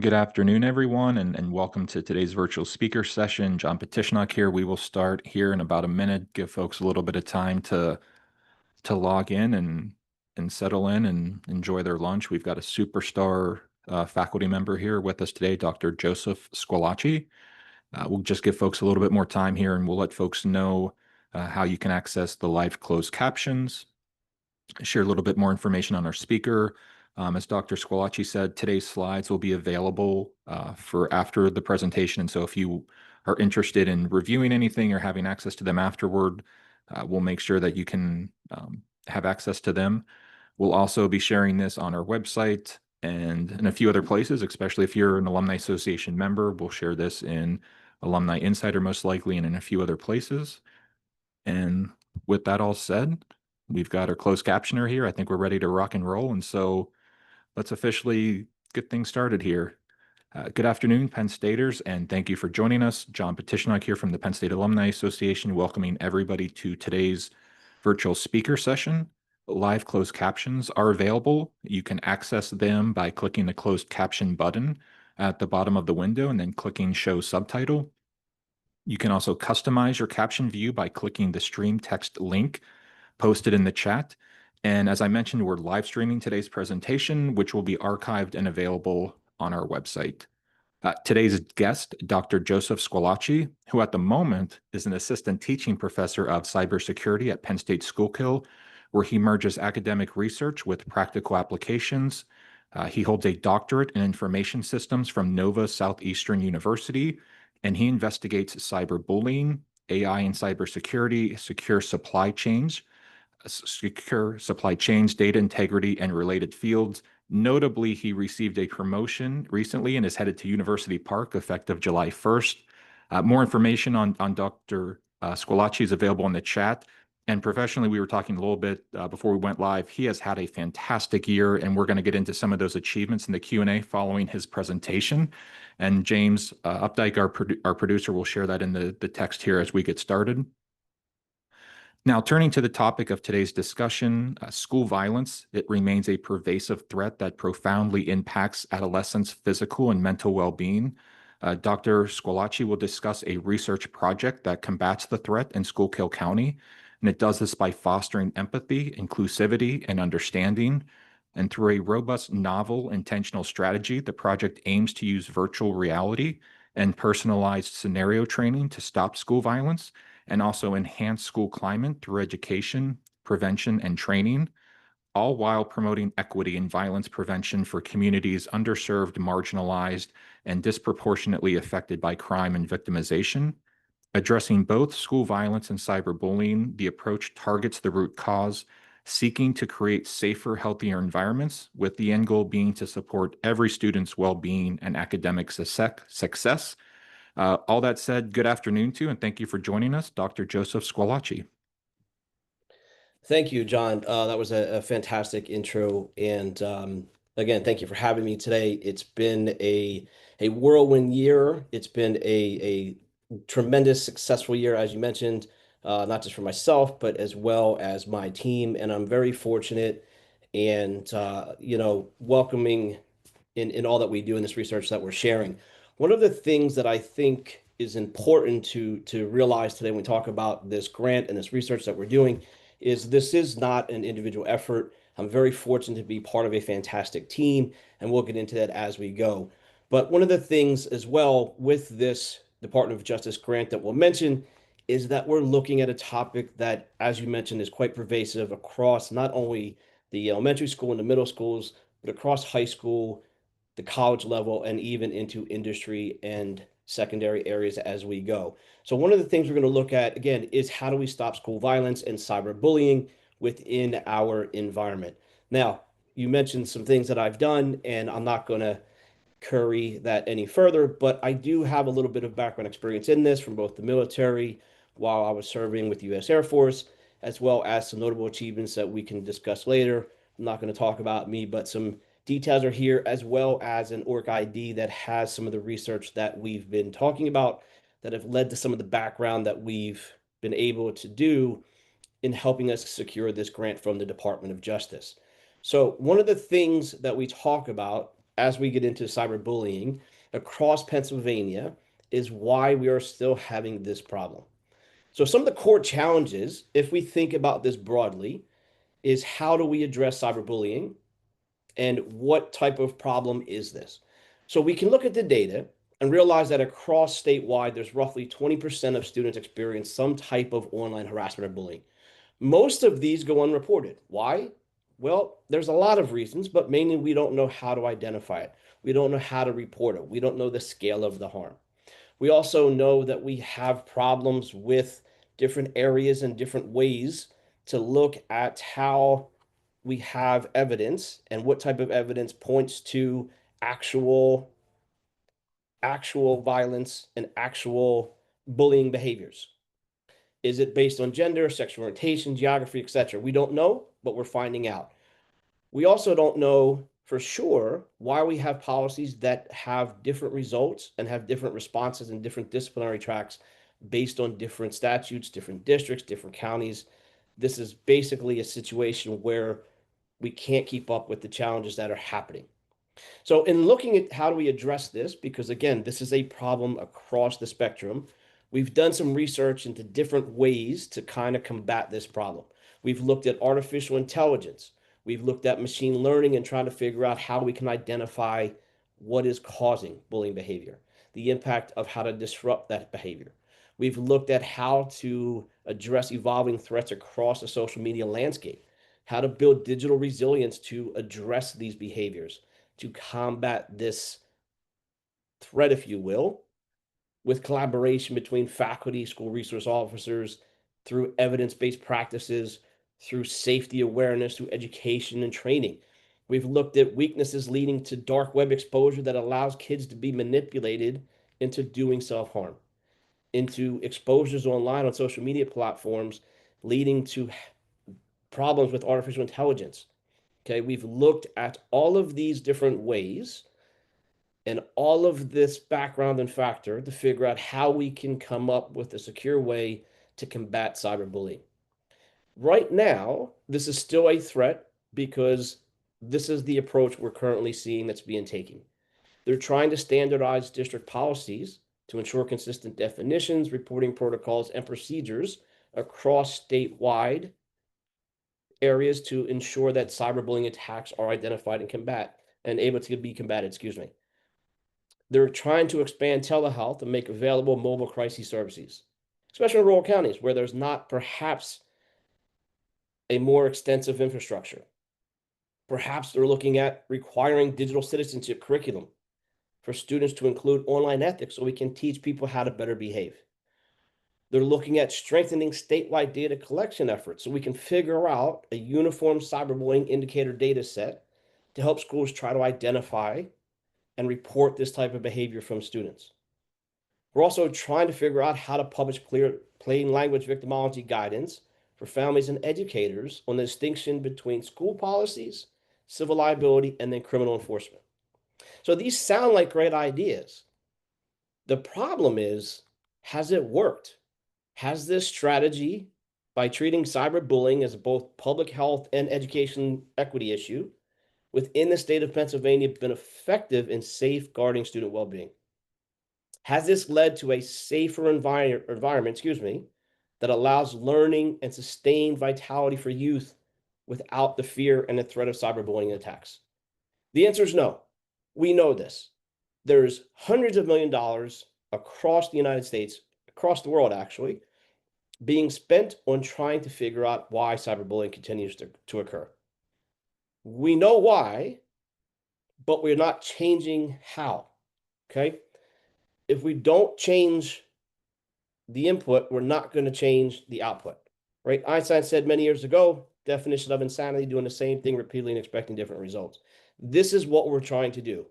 Good afternoon, everyone, and welcome to today's virtual speaker session. John Petishnock here. We will start here in about a minute, give folks a little bit of time to log in and settle in and enjoy their lunch. We've got a superstar faculty member here with us today, Dr. Joseph Squilacci. We'll just give folks a little bit more time here, and we'll let folks know how you can access the live closed captions, share a little bit more information on our speaker. As Dr. Squilacci said, today's slides will be available for after the presentation. And so if you are interested in reviewing anything or having access to them afterward, we'll make sure that you can have access to them. We'll also be sharing this on our website and in a few other places, especially if you're an Alumni Association member. We'll share this in Alumni Insider most likely and in a few other places. And with that all said, we've got our closed captioner here. I think we're ready to rock and roll. And so let's officially get things started here. Good afternoon, Penn Staters, and thank you for joining us. John Petishnock here from the Penn State Alumni Association, welcoming everybody to today's virtual speaker session. Live closed captions are available. You can access them by clicking the closed caption button at the bottom of the window and then clicking show subtitle. You can also customize your caption view by clicking the stream text link posted in the chat. And as I mentioned, we're live streaming today's presentation, which will be archived and available on our website. Today's guest, Dr. Joseph Squilacci, who at the moment is an assistant teaching professor of cybersecurity at Penn State Schuylkill, where he merges academic research with practical applications. He holds a doctorate in information systems from Nova Southeastern University, and he investigates cyberbullying, AI and cybersecurity, secure supply chains, data integrity, and related fields. Notably, he received a promotion recently and is headed to University Park effective July 1st. More information on Dr. Squilacci is available in the chat. And professionally, we were talking a little bit before we went live. He has had a fantastic year, and we're going to get into some of those achievements in the Q&A following his presentation. And James Updike, our producer, will share that in the text here as we get started. Now, turning to the topic of today's discussion, school violence, it remains a pervasive threat that profoundly impacts adolescents' physical and mental well-being. Dr. Squilacci will discuss a research project that combats the threat in Schuylkill County, and it does this by fostering empathy, inclusivity, and understanding. And through a robust, novel, intentional strategy, the project aims to use virtual reality and personalized scenario training to stop school violence and also enhance school climate through education, prevention, and training, all while promoting equity and violence prevention for communities underserved, marginalized, and disproportionately affected by crime and victimization. Addressing both school violence and cyberbullying, the approach targets the root cause, seeking to create safer, healthier environments, with the end goal being to support every student's well-being and academic success. All that said, good afternoon to, and thank you for joining us, Dr. Joseph Squilacci. Thank you, John. That was a fantastic intro. And again, thank you for having me today. It's been a whirlwind year. It's been a tremendous, successful year, as you mentioned, not just for myself, but as well as my team. And I'm very fortunate and, welcoming in all that we do in this research that we're sharing. One of the things that I think is important to realize today when we talk about this grant and this research that we're doing is this is not an individual effort. I'm very fortunate to be part of a fantastic team, and we'll get into that as we go. But one of the things as well with this Department of Justice grant that we'll mention is that we're looking at a topic that, as you mentioned, is quite pervasive across not only the elementary school and the middle schools, but across high school, the college level, and even into industry and secondary areas as we go. So one of the things we're going to look at, again, is how do we stop school violence and cyberbullying within our environment. Now, you mentioned some things that I've done, and I'm not going to curry that any further, but I do have a little bit of background experience in this from both the military while I was serving with the U.S. Air Force, as well as some notable achievements that we can discuss later. I'm not going to talk about me, but some details are here, as well as an org ID that has some of the research that we've been talking about that have led to some of the background that we've been able to do in helping us secure this grant from the Department of Justice. So one of the things that we talk about as we get into cyberbullying across Pennsylvania is why we are still having this problem. So some of the core challenges, if we think about this broadly, is how do we address cyberbullying and what type of problem is this? So we can look at the data and realize that across statewide, there's roughly 20% of students experience some type of online harassment or bullying. Most of these go unreported. Why? Well, there's a lot of reasons, but mainly we don't know how to identify it. We don't know how to report it. We don't know the scale of the harm. We also know that we have problems with different areas and different ways to look at how we have evidence and what type of evidence points to actual actual violence and actual bullying behaviors. Is it based on gender, sexual orientation, geography, etc.? We don't know, but we're finding out. We also don't know for sure why we have policies that have different results and have different responses in different disciplinary tracks based on different statutes, different districts, different counties. This is basically a situation where we can't keep up with the challenges that are happening. So, in looking at how do we address this, because again, this is a problem across the spectrum, we've done some research into different ways to kind of combat this problem. We've looked at artificial intelligence. We've looked at machine learning and trying to figure out how we can identify what is causing bullying behavior, the impact of how to disrupt that behavior. We've looked at how to address evolving threats across the social media landscape, how to build digital resilience to address these behaviors, to combat this threat, if you will, with collaboration between faculty, school resource officers, through evidence-based practices, through safety awareness, through education and training. We've looked at weaknesses leading to dark web exposure that allows kids to be manipulated into doing self-harm, into exposures online on social media platforms leading to problems with artificial intelligence. Okay, we've looked at all of these different ways and all of this background and factor to figure out how we can come up with a secure way to combat cyberbullying. Right now, this is still a threat because this is the approach we're currently seeing that's being taken. They're trying to standardize district policies to ensure consistent definitions, reporting protocols, and procedures across statewide areas to ensure that cyberbullying attacks are identified and able to be combated, excuse me. They're trying to expand telehealth and make available mobile crisis services, especially in rural counties where there's not perhaps a more extensive infrastructure. Perhaps they're looking at requiring digital citizenship curriculum for students to include online ethics so we can teach people how to better behave. They're looking at strengthening statewide data collection efforts so we can figure out a uniform cyberbullying indicator data set to help schools try to identify and report this type of behavior from students. We're also trying to figure out how to publish clear, plain language victimology guidance for families and educators on the distinction between school policies, civil liability, and then criminal enforcement. So these sound like great ideas. The problem is, has it worked? Has this strategy, by treating cyberbullying as both public health and education equity issue within the state of Pennsylvania, been effective in safeguarding student well-being? Has this led to a safer environment, that allows learning and sustained vitality for youth without the fear and the threat of cyberbullying attacks? The answer is no. We know this. There's hundreds of $millions across the United States, across the world actually, being spent on trying to figure out why cyberbullying continues to occur. We know why, but we're not changing how. Okay? If we don't change the input, we're not going to change the output, right? Einstein said many years ago, definition of insanity, doing the same thing repeatedly and expecting different results. This is what we're trying to do,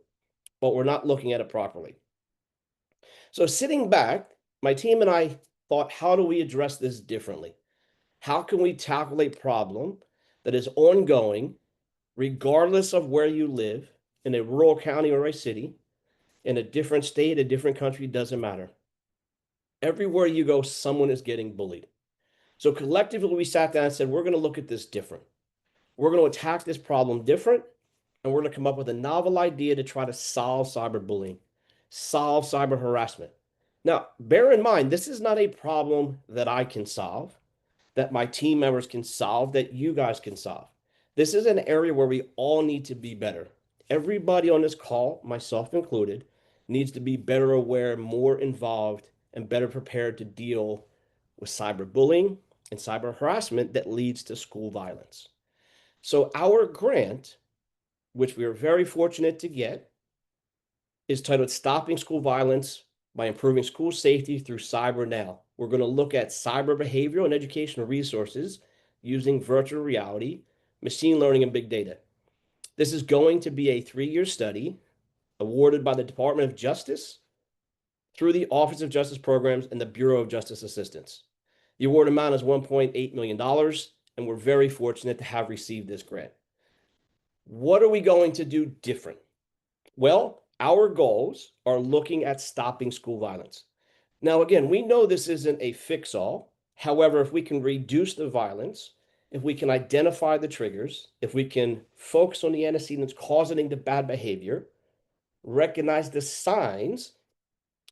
but we're not looking at it properly. So sitting back, my team and I thought, how do we address this differently? How can we tackle a problem that is ongoing, regardless of where you live, in a rural county or a city, in a different state, a different country, doesn't matter. Everywhere you go, someone is getting bullied. So collectively, we sat down and said, we're going to look at this different. We're going to attack this problem different. and we're going to come up with a novel idea to try to solve cyberbullying, solve cyber harassment. Now, bear in mind, this is not a problem that I can solve, that my team members can solve, that you guys can solve. This is an area where we all need to be better. Everybody on this call, myself included, needs to be better aware, more involved, and better prepared to deal with cyberbullying and cyber harassment that leads to school violence. So, our grant, which we are very fortunate to get, is titled Stopping School Violence by Improving School Safety Through Cyber Now. We're going to look at cyber behavioral and educational resources using virtual reality, machine learning, and big data. This is going to be a 3-year study awarded by the Department of Justice through the Office of Justice Programs and the Bureau of Justice Assistance. The award amount is $1.8 million, and we're very fortunate to have received this grant. What are we going to do different? Well, our goals are looking at stopping school violence. Now, again, we know this isn't a fix-all. However, if we can reduce the violence, if we can identify the triggers, if we can focus on the antecedents causing the bad behavior, recognize the signs,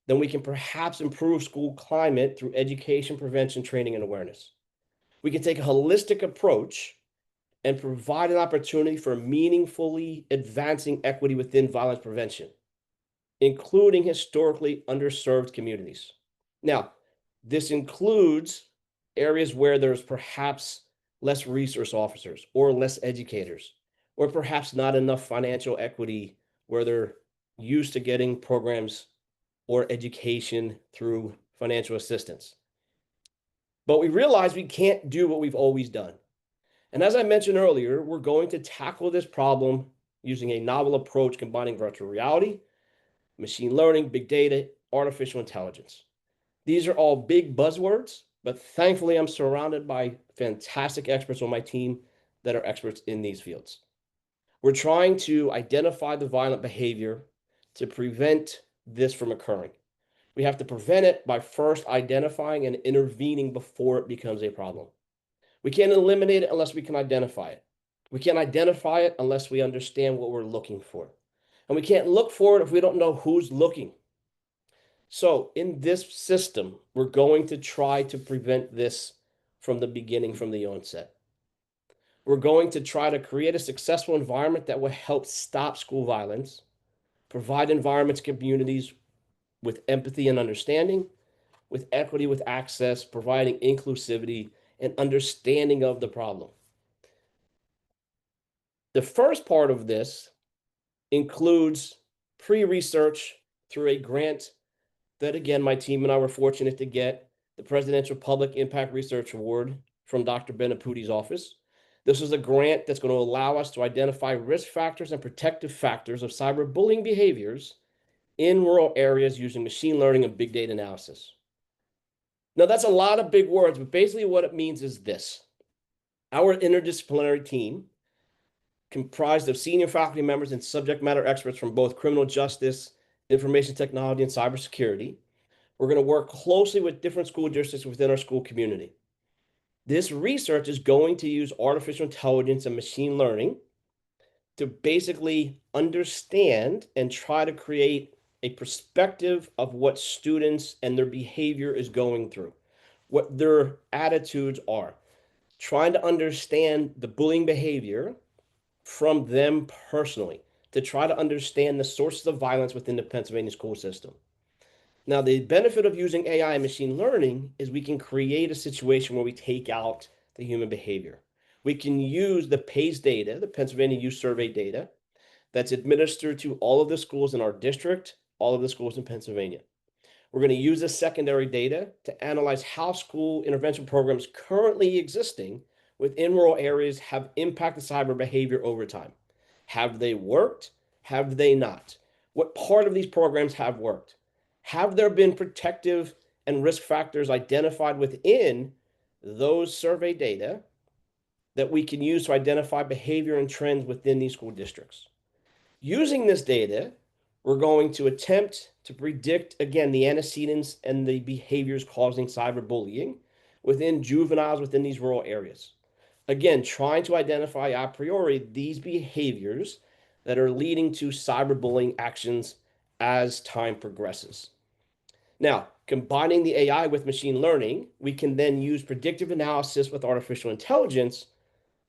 then we can perhaps improve school climate through education, prevention, training, and awareness. We can take a holistic approach and provide an opportunity for meaningfully advancing equity within violence prevention, including historically underserved communities. Now, this includes areas where there's perhaps less resource officers or less educators, or perhaps not enough financial equity where they're used to getting programs or education through financial assistance. But we realize we can't do what we've always done. And as I mentioned earlier, we're going to tackle this problem using a novel approach combining virtual reality, machine learning, big data, artificial intelligence. These are all big buzzwords, but thankfully I'm surrounded by fantastic experts on my team that are experts in these fields. We're trying to identify the violent behavior to prevent this from occurring. We have to prevent it by first identifying and intervening before it becomes a problem. We can't eliminate it unless we can identify it. We can't identify it unless we understand what we're looking for. And we can't look for it if we don't know who's looking. So in this system, we're going to try to prevent this from the beginning, from the onset. We're going to try to create a successful environment that will help stop school violence, provide environments, communities with empathy and understanding, with equity, with access, providing inclusivity and understanding of the problem. The first part of this includes pre-research through a grant that, again, my team and I were fortunate to get, the Presidential Public Impact Research Award from Dr. Benaputi's office. This is a grant that's going to allow us to identify risk factors and protective factors of cyberbullying behaviors in rural areas using machine learning and big data analysis. Now, that's a lot of big words, but basically what it means is this. Our interdisciplinary team, comprised of senior faculty members and subject matter experts from both criminal justice, information technology, and cybersecurity, we're going to work closely with different school districts within our school community. This research is going to use artificial intelligence and machine learning to basically understand and try to create a perspective of what students and their behavior is going through, what their attitudes are, trying to understand the bullying behavior from them personally, to try to understand the sources of violence within the Pennsylvania school system. Now, the benefit of using AI and machine learning is we can create a situation where we take out the human behavior. We can use the PACE data, the Pennsylvania Youth Survey data, that's administered to all of the schools in our district, all of the schools in Pennsylvania. We're going to use this secondary data to analyze how school intervention programs currently existing within rural areas have impacted cyber behavior over time. Have they worked? Have they not? What part of these programs have worked? Have there been protective and risk factors identified within those survey data that we can use to identify behavior and trends within these school districts? Using this data, we're going to attempt to predict, again, the antecedents and the behaviors causing cyberbullying within juveniles within these rural areas. Again, trying to identify a priori these behaviors that are leading to cyberbullying actions as time progresses. Now, combining the AI with machine learning, we can then use predictive analysis with artificial intelligence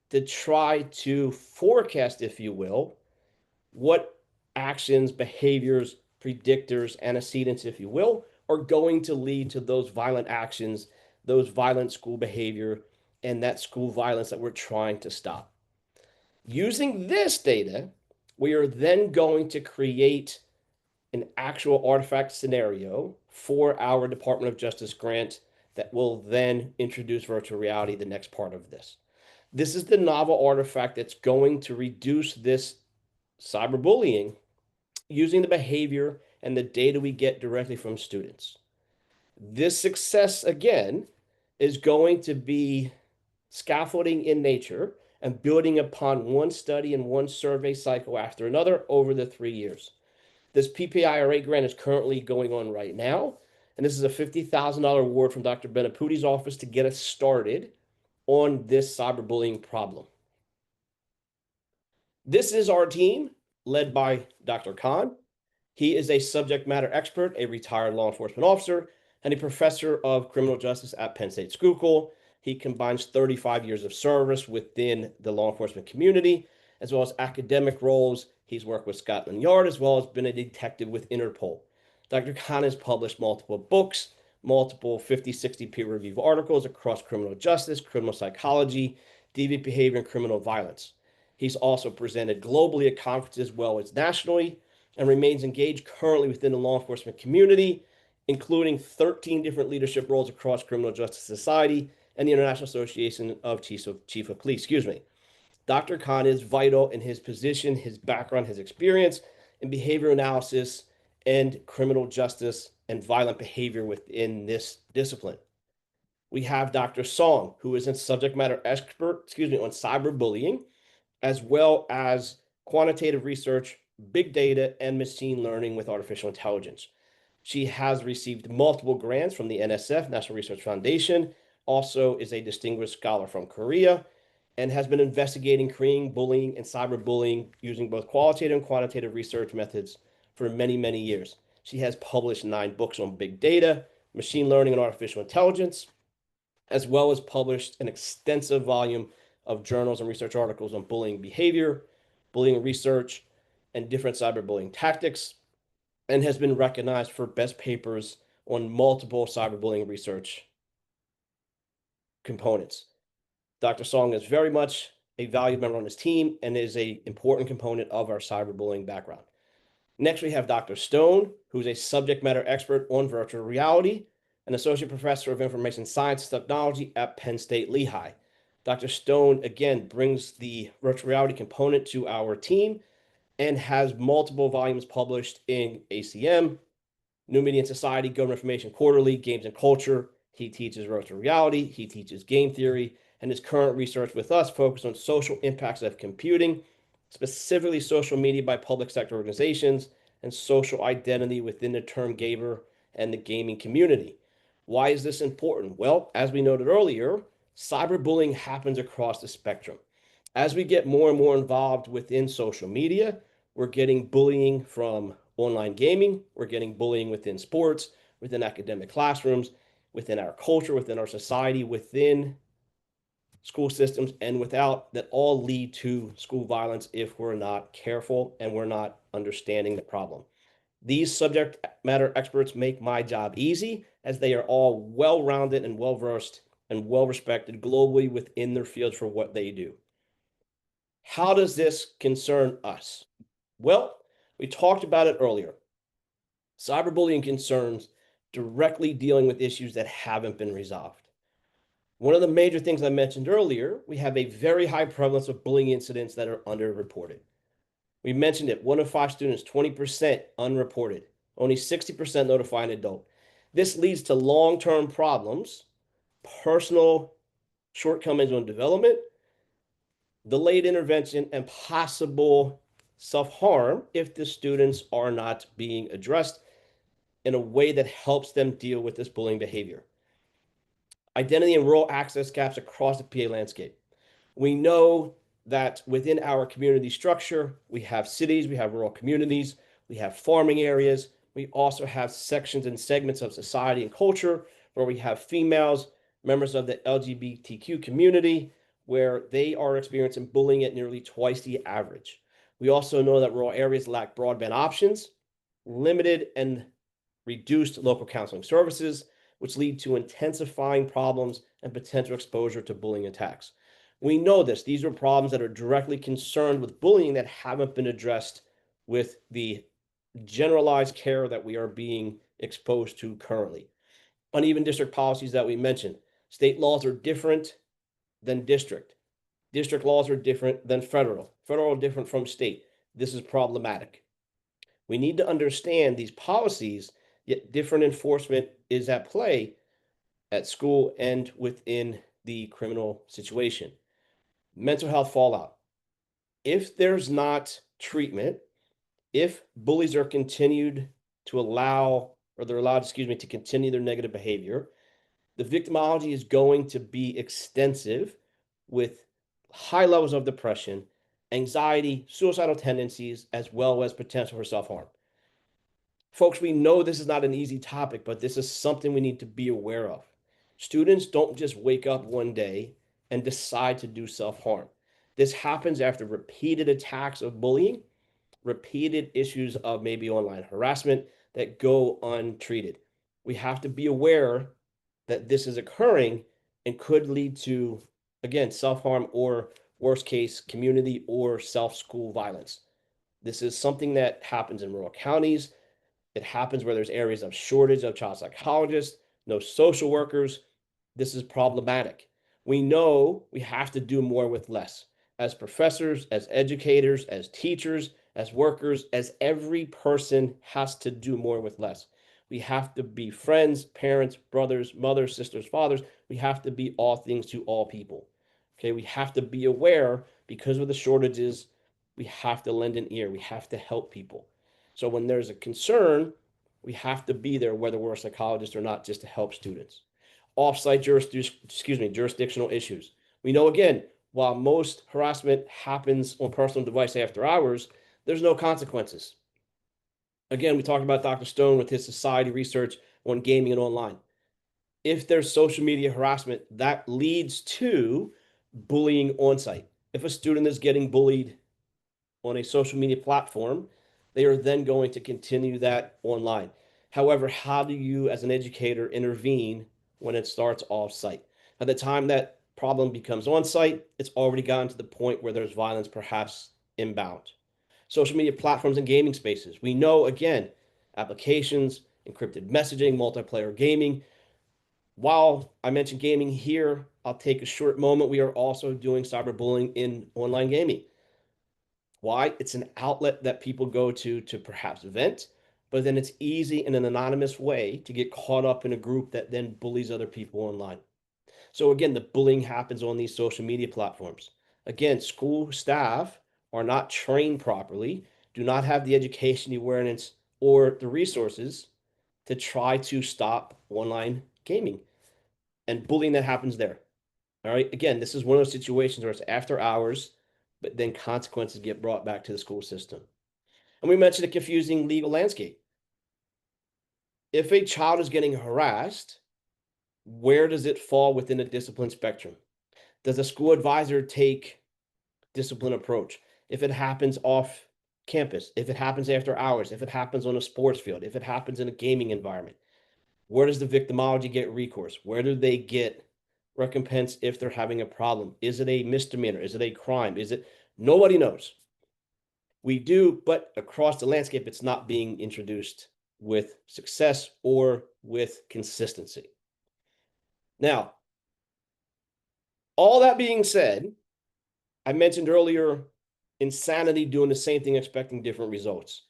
to try to forecast, if you will, what actions, behaviors, predictors, antecedents, if you will, are going to lead to those violent actions, those violent school behavior, and that school violence that we're trying to stop. Using this data, we are then going to create an actual artifact scenario for our Department of Justice grant that will then introduce virtual reality, the next part of this. This is the novel artifact that's going to reduce this cyberbullying using the behavior and the data we get directly from students. This success, again, is going to be scaffolding in nature and building upon one study and one survey cycle after another over the 3 years. This PPIRA grant is currently going on right now, and this is a $50,000 award from Dr. Benaputi's office to get us started on this cyberbullying problem. This is our team led by Dr. Khan. He is a subject matter expert, a retired law enforcement officer, and a professor of criminal justice at Penn State Schuylkill. He combines 35 years of service within the law enforcement community, as well as academic roles. He's worked with Scotland Yard, as well as been a detective with Interpol. Dr. Khan has published multiple books, multiple 50, 60 peer-reviewed articles across criminal justice, criminal psychology, deviant behavior, and criminal violence. He's also presented globally at conferences as well as nationally, and remains engaged currently within the law enforcement community, including 13 different leadership roles across criminal justice society and the International Association of Chief of Police. Excuse me. Dr. Khan is vital in his position, his background, his experience in behavior analysis and criminal justice and violent behavior within this discipline. We have Dr. Song, who is a subject matter expert, on cyberbullying, as well as quantitative research, big data, and machine learning with artificial intelligence. She has received multiple grants from the NSF, National Research Foundation, also is a distinguished scholar from Korea, and has been investigating Korean bullying and cyberbullying using both qualitative and quantitative research methods for many, many years. She has published 9 books on big data, machine learning, and artificial intelligence, as well as published an extensive volume of journals and research articles on bullying behavior, bullying research, and different cyberbullying tactics, and has been recognized for best papers on multiple cyberbullying research components. Dr. Song is very much a valued member on his team and is an important component of our cyberbullying background. Next, we have Dr. Stone, who's a subject matter expert on virtual reality, an associate professor of information science and technology at Penn State Lehigh. Dr. Stone, again, brings the virtual reality component to our team and has multiple volumes published in ACM, New Media and Society, Government Information Quarterly, Games and Culture. He teaches virtual reality, he teaches game theory, and his current research with us focused on social impacts of computing, specifically social media by public sector organizations and social identity within the term gamer and the gaming community. Why is this important? Well, as we noted earlier, cyberbullying happens across the spectrum. As we get more and more involved within social media, we're getting bullying from online gaming, we're getting bullying within sports, within academic classrooms, within our culture, within our society, within school systems, and without that all lead to school violence if we're not careful and we're not understanding the problem. These subject matter experts make my job easy as they are all well-rounded and well-versed and well-respected globally within their fields for what they do. How does this concern us? Well, we talked about it earlier. Cyberbullying concerns directly dealing with issues that haven't been resolved. One of the major things I mentioned earlier, we have a very high prevalence of bullying incidents that are underreported. We mentioned it, 1 of 5 students, 20% unreported, only 60% notify an adult. This leads to long-term problems, personal shortcomings on development, delayed intervention, and possible self-harm if the students are not being addressed in a way that helps them deal with this bullying behavior. Identity and rural access gaps across the PA landscape. We know that within our community structure, we have cities, we have rural communities, we have farming areas. We also have sections and segments of society and culture where we have females, members of the LGBTQ community, where they are experiencing bullying at nearly twice the average. We also know that rural areas lack broadband options, limited and reduced local counseling services, which lead to intensifying problems and potential exposure to bullying attacks. We know this. These are problems that are directly concerned with bullying that haven't been addressed with the generalized care that we are being exposed to currently. Uneven district policies that we mentioned. State laws are different than district. District laws are different than federal. Federal are different from state. This is problematic. We need to understand these policies, yet different enforcement is at play at school and within the criminal situation. Mental health fallout. If there's not treatment, if bullies are continued to allow, or they're allowed, excuse me, to continue their negative behavior, the victimology is going to be extensive with high levels of depression, anxiety, suicidal tendencies, as well as potential for self-harm. Folks, we know this is not an easy topic, but this is something we need to be aware of. Students don't just wake up one day and decide to do self-harm. This happens after repeated attacks of bullying, repeated issues of maybe online harassment that go untreated. We have to be aware that this is occurring and could lead to, again, self-harm or worst case, community or self-school violence. This is something that happens in rural counties. It happens where there's areas of shortage of child psychologists, no social workers. This is problematic. We know we have to do more with less. As professors, as educators, as teachers, as workers, as every person has to do more with less. We have to be friends, parents, brothers, mothers, sisters, fathers. We have to be all things to all people. Okay, we have to be aware because of the shortages. We have to lend an ear. We have to help people. So when there's a concern, we have to be there, whether we're a psychologist or not, just to help students. Off-site jurisdictional issues. We know again, while most harassment happens on personal device after hours, there's no consequences. Again, we talked about Dr. Stone with his society research on gaming and online. If there's social media harassment, that leads to bullying on site. If a student is getting bullied on a social media platform, they are then going to continue that online. However, how do you, as an educator, intervene when it starts off site? By the time that problem becomes on site, it's already gotten to the point where there's violence, perhaps inbound. Social media platforms and gaming spaces. We know, again, applications, encrypted messaging, multiplayer gaming. While I mentioned gaming here, I'll take a short moment. We are also doing cyberbullying in online gaming. Why? It's an outlet that people go to perhaps vent, but then it's easy in an anonymous way to get caught up in a group that then bullies other people online. So again, the bullying happens on these social media platforms. Again, school staff are not trained properly, do not have the education, awareness, or the resources to try to stop online gaming and bullying that happens there. All right. Again, this is one of those situations where it's after hours, but then consequences get brought back to the school system. And we mentioned a confusing legal landscape. If a child is getting harassed, where does it fall within the discipline spectrum? Does a school advisor take discipline approach? If it happens off campus, if it happens after hours, if it happens on a sports field, if it happens in a gaming environment, where does the victimology get recourse? Where do they get recompense if they're having a problem? Is it a misdemeanor? Is it a crime? Is it? Nobody knows. We do, but across the landscape, it's not being introduced with success or with consistency. Now, all that being said, I mentioned earlier insanity doing the same thing, expecting different results.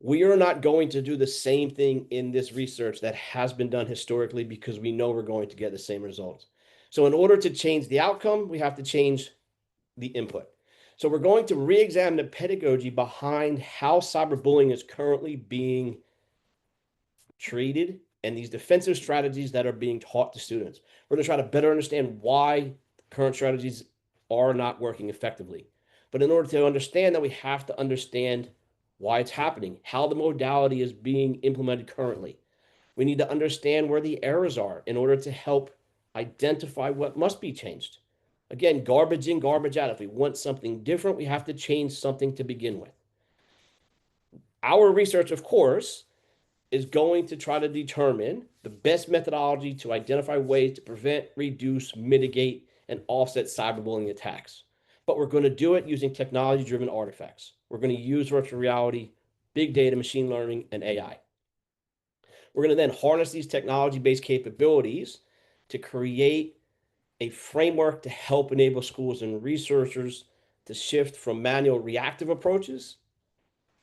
We are not going to do the same thing in this research that has been done historically because we know we're going to get the same results. So in order to change the outcome, we have to change the input. So we're going to re-examine the pedagogy behind how cyberbullying is currently being treated and these defensive strategies that are being taught to students. We're going to try to better understand why current strategies are not working effectively. But in order to understand that, we have to understand why it's happening, how the modality is being implemented currently. We need to understand where the errors are in order to help identify what must be changed. Again, garbage in, garbage out. If we want something different, we have to change something to begin with. Our research, of course, is going to try to determine the best methodology to identify ways to prevent, reduce, mitigate, and offset cyberbullying attacks. But we're going to do it using technology-driven artifacts. We're going to use virtual reality, big data, machine learning, and AI. We're going to then harness these technology-based capabilities to create a framework to help enable schools and researchers to shift from manual reactive approaches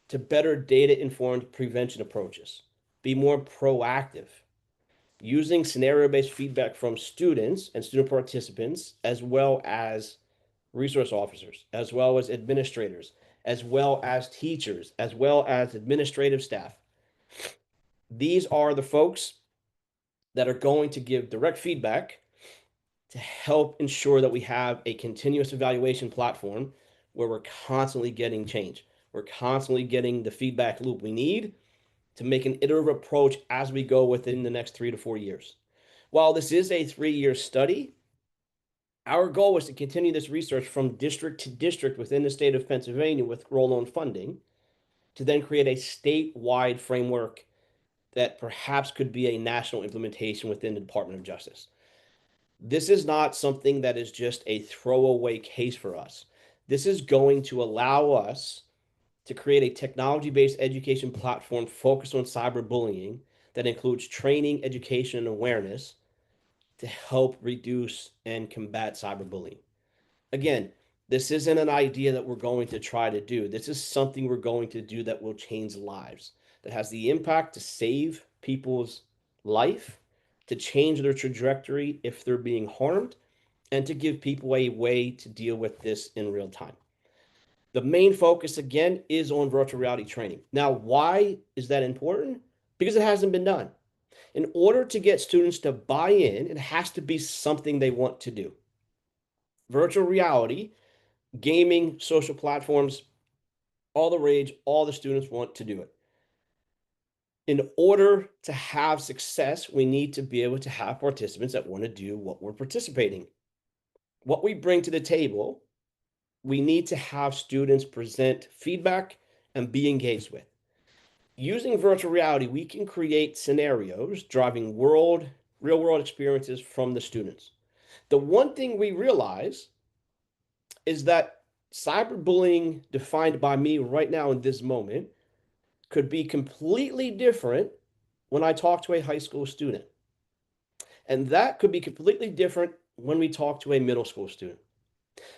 to better data-informed prevention approaches. Be more proactive, using scenario-based feedback from students and student participants, as well as resource officers, as well as administrators, as well as teachers, as well as administrative staff. These are the folks that are going to give direct feedback to help ensure that we have a continuous evaluation platform where we're constantly getting change. We're constantly getting the feedback loop we need to make an iterative approach as we go within the next 3 to 4 years. While this is a 3-year study, our goal is to continue this research from district to district within the state of Pennsylvania with roll-on funding to then create a statewide framework that perhaps could be a national implementation within the Department of Justice. This is not something that is just a throwaway case for us. This is going to allow us to create a technology-based education platform focused on cyberbullying that includes training, education, and awareness to help reduce and combat cyberbullying. Again, this isn't an idea that we're going to try to do. This is something we're going to do that will change lives, that has the impact to save people's life, to change their trajectory if they're being harmed, and to give people a way to deal with this in real time. The main focus, again, is on virtual reality training. Now, why is that important? Because it hasn't been done. In order to get students to buy in, it has to be something they want to do. Virtual reality, gaming, social platforms, all the rage, all the students want to do it. In order to have success, we need to be able to have participants that want to do what we're participating. What we bring to the table, we need to have students present feedback and be engaged with. Using virtual reality, we can create scenarios driving real world experiences from the students. The one thing we realize is that cyberbullying defined by me right now in this moment could be completely different when I talk to a high school student. And that could be completely different when we talk to a middle school student.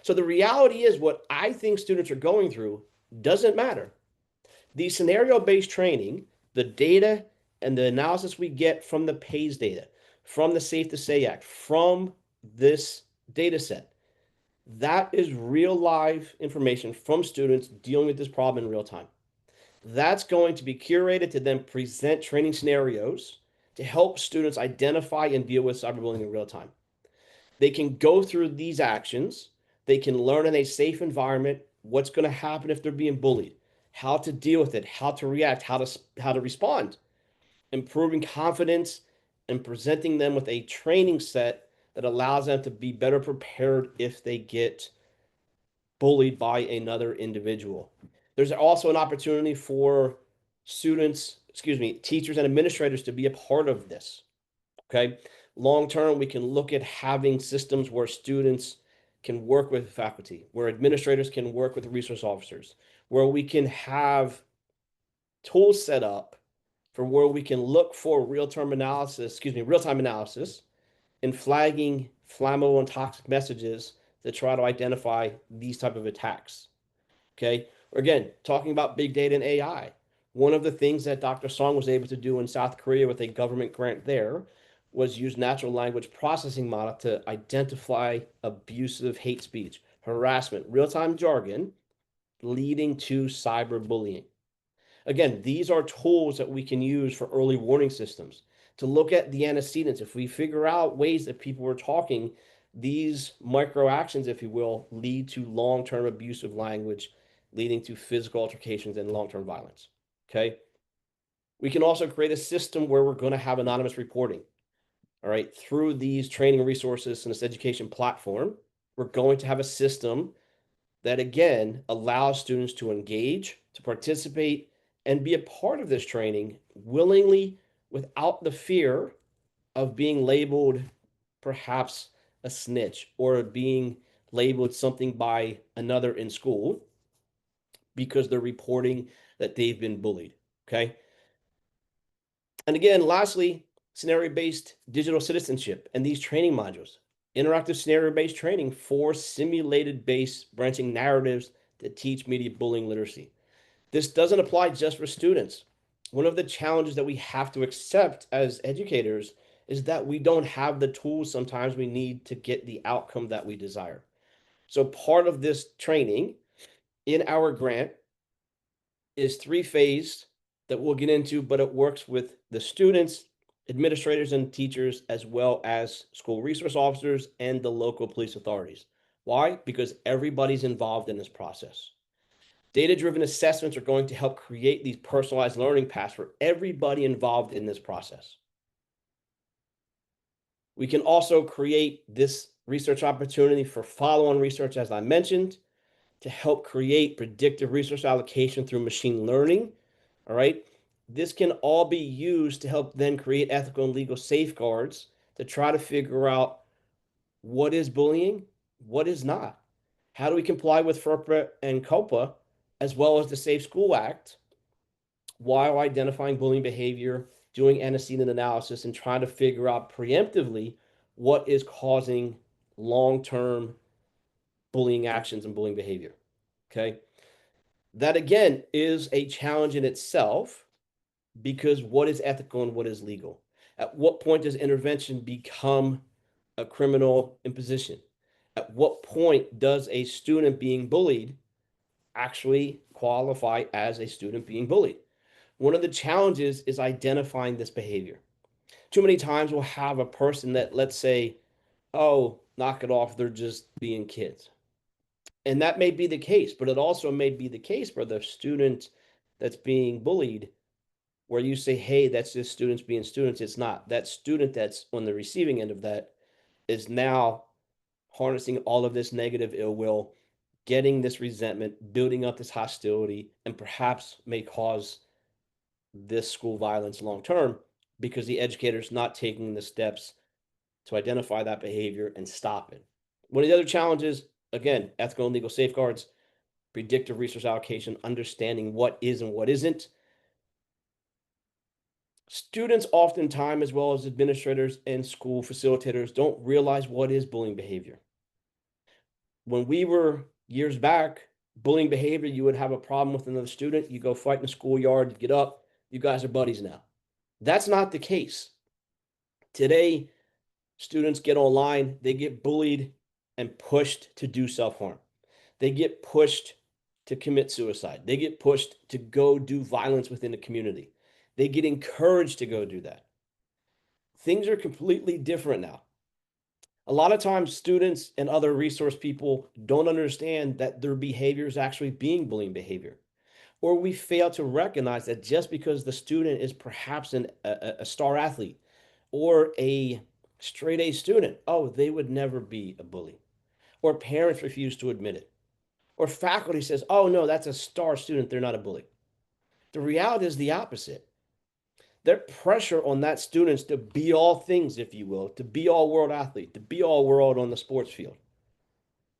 So the reality is what I think students are going through doesn't matter. The scenario-based training, the data and the analysis we get from the PAYS data, from the Safe to Say Act, from this data set, that is real live information from students dealing with this problem in real time. That's going to be curated to then present training scenarios to help students identify and deal with cyberbullying in real time. They can go through these actions. They can learn in a safe environment what's going to happen if they're being bullied, how to deal with it, how to react, how to respond, improving confidence and presenting them with a training set that allows them to be better prepared if they get bullied by another individual. There's also an opportunity for teachers and administrators to be a part of this. Okay. Long term, we can look at having systems where students can work with faculty, where administrators can work with resource officers, where we can have tools set up for where we can look for real-time analysis and flagging flammable and toxic messages to try to identify these type of attacks. Okay. Again, talking about big data and AI. One of the things that Dr. Song was able to do in South Korea with a government grant there was use natural language processing model to identify abusive hate speech, harassment, real-time jargon leading to cyberbullying. Again, these are tools that we can use for early warning systems to look at the antecedents. If we figure out ways that people were talking These micro actions, if you will, lead to long-term abusive language, leading to physical altercations and long-term violence. Okay. We can also create a system where we're going to have anonymous reporting. All right. Through these training resources and this education platform, we're going to have a system that, again, allows students to engage, to participate, and be a part of this training willingly without the fear of being labeled perhaps a snitch or being labeled something by another in school because they're reporting that they've been bullied. Okay. And again, lastly, scenario-based digital citizenship and these training modules, interactive scenario-based training for simulated-based branching narratives that teach media bullying literacy. This doesn't apply just for students. One of the challenges that we have to accept as educators is that we don't have the tools sometimes we need to get the outcome that we desire. So part of this training in our grant is three-phased that we'll get into, but it works with the students, administrators, and teachers, as well as school resource officers and the local police authorities. Why? Because everybody's involved in this process. Data-driven assessments are going to help create these personalized learning paths for everybody involved in this process. We can also create this research opportunity for follow-on research, as I mentioned, to help create predictive resource allocation through machine learning. All right. This can all be used to help then create ethical and legal safeguards to try to figure out what is bullying, what is not. How do we comply with FERPA and COPA, as well as the Safe School Act, while identifying bullying behavior, doing antecedent analysis, and trying to figure out preemptively what is causing long-term bullying actions and bullying behavior. Okay. That again is a challenge in itself because what is ethical and what is legal? At what point does intervention become a criminal imposition? At what point does a student being bullied actually qualify as a student being bullied? One of the challenges is identifying this behavior. Too many times we'll have a person that, let's say, oh, knock it off, they're just being kids. And that may be the case, but it also may be the case for the student that's being bullied, where you say, hey, that's just students being students. It's not. That student that's on the receiving end of that is now harnessing all of this negative ill will, getting this resentment, building up this hostility, and perhaps may cause this school violence long term because the educator's not taking the steps to identify that behavior and stop it. One of the other challenges, again, ethical and legal safeguards, predictive resource allocation, understanding what is and what isn't. Students oftentimes, as well as administrators and school facilitators, don't realize what is bullying behavior. When we were years back, bullying behavior, you would have a problem with another student, you go fight in the schoolyard, you get up, you guys are buddies now. That's not the case. Today, students get online, they get bullied and pushed to do self-harm. They get pushed to commit suicide. They get pushed to go do violence within the community. They get encouraged to go do that. Things are completely different now. A lot of times, students and other resource people don't understand that their behavior is actually being bullying behavior. Or we fail to recognize that just because the student is perhaps a star athlete or a straight A student, oh, they would never be a bully. Or parents refuse to admit it. Or faculty says, oh, no, that's a star student. They're not a bully. The reality is the opposite. Their pressure on that students to be all things, if you will, to be all world athlete, to be all world on the sports field.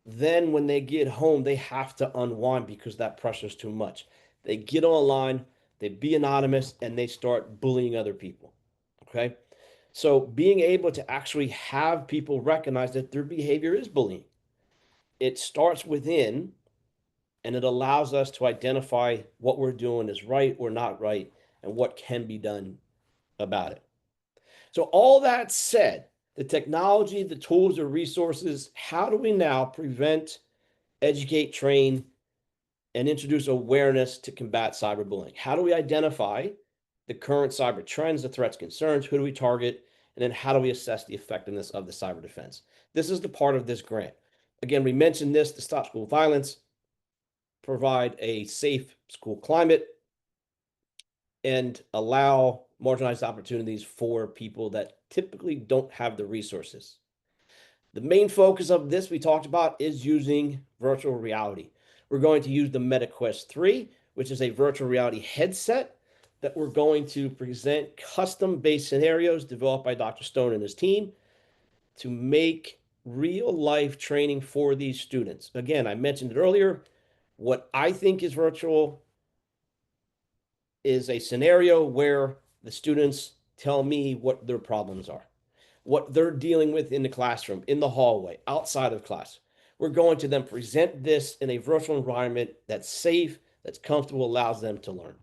Then when they get home, they have to unwind because that pressure is too much. They get online, they be anonymous, and they start bullying other people. Okay. So being able to actually have people recognize that their behavior is bullying, it starts within and it allows us to identify what we're doing is right or not right and what can be done about it. So, all that said, the technology, the tools, the resources, how do we now prevent, educate, train, and introduce awareness to combat cyberbullying? How do we identify the current cyber trends, the threats, concerns? Who do we target? And then how do we assess the effectiveness of the cyber defense? This is the part of this grant. Again, we mentioned this to stop school violence, provide a safe school climate, and allow marginalized opportunities for people that typically don't have the resources. The main focus of this we talked about is using virtual reality. We're going to use the MetaQuest 3, which is a virtual reality headset that we're going to present custom-based scenarios developed by Dr. Stone and his team to make real-life training for these students. Again, I mentioned it earlier. What I think is virtual is a scenario where the students tell me what their problems are, what they're dealing with in the classroom, in the hallway, outside of class. We're going to then present this in a virtual environment that's safe, that's comfortable, allows them to learn.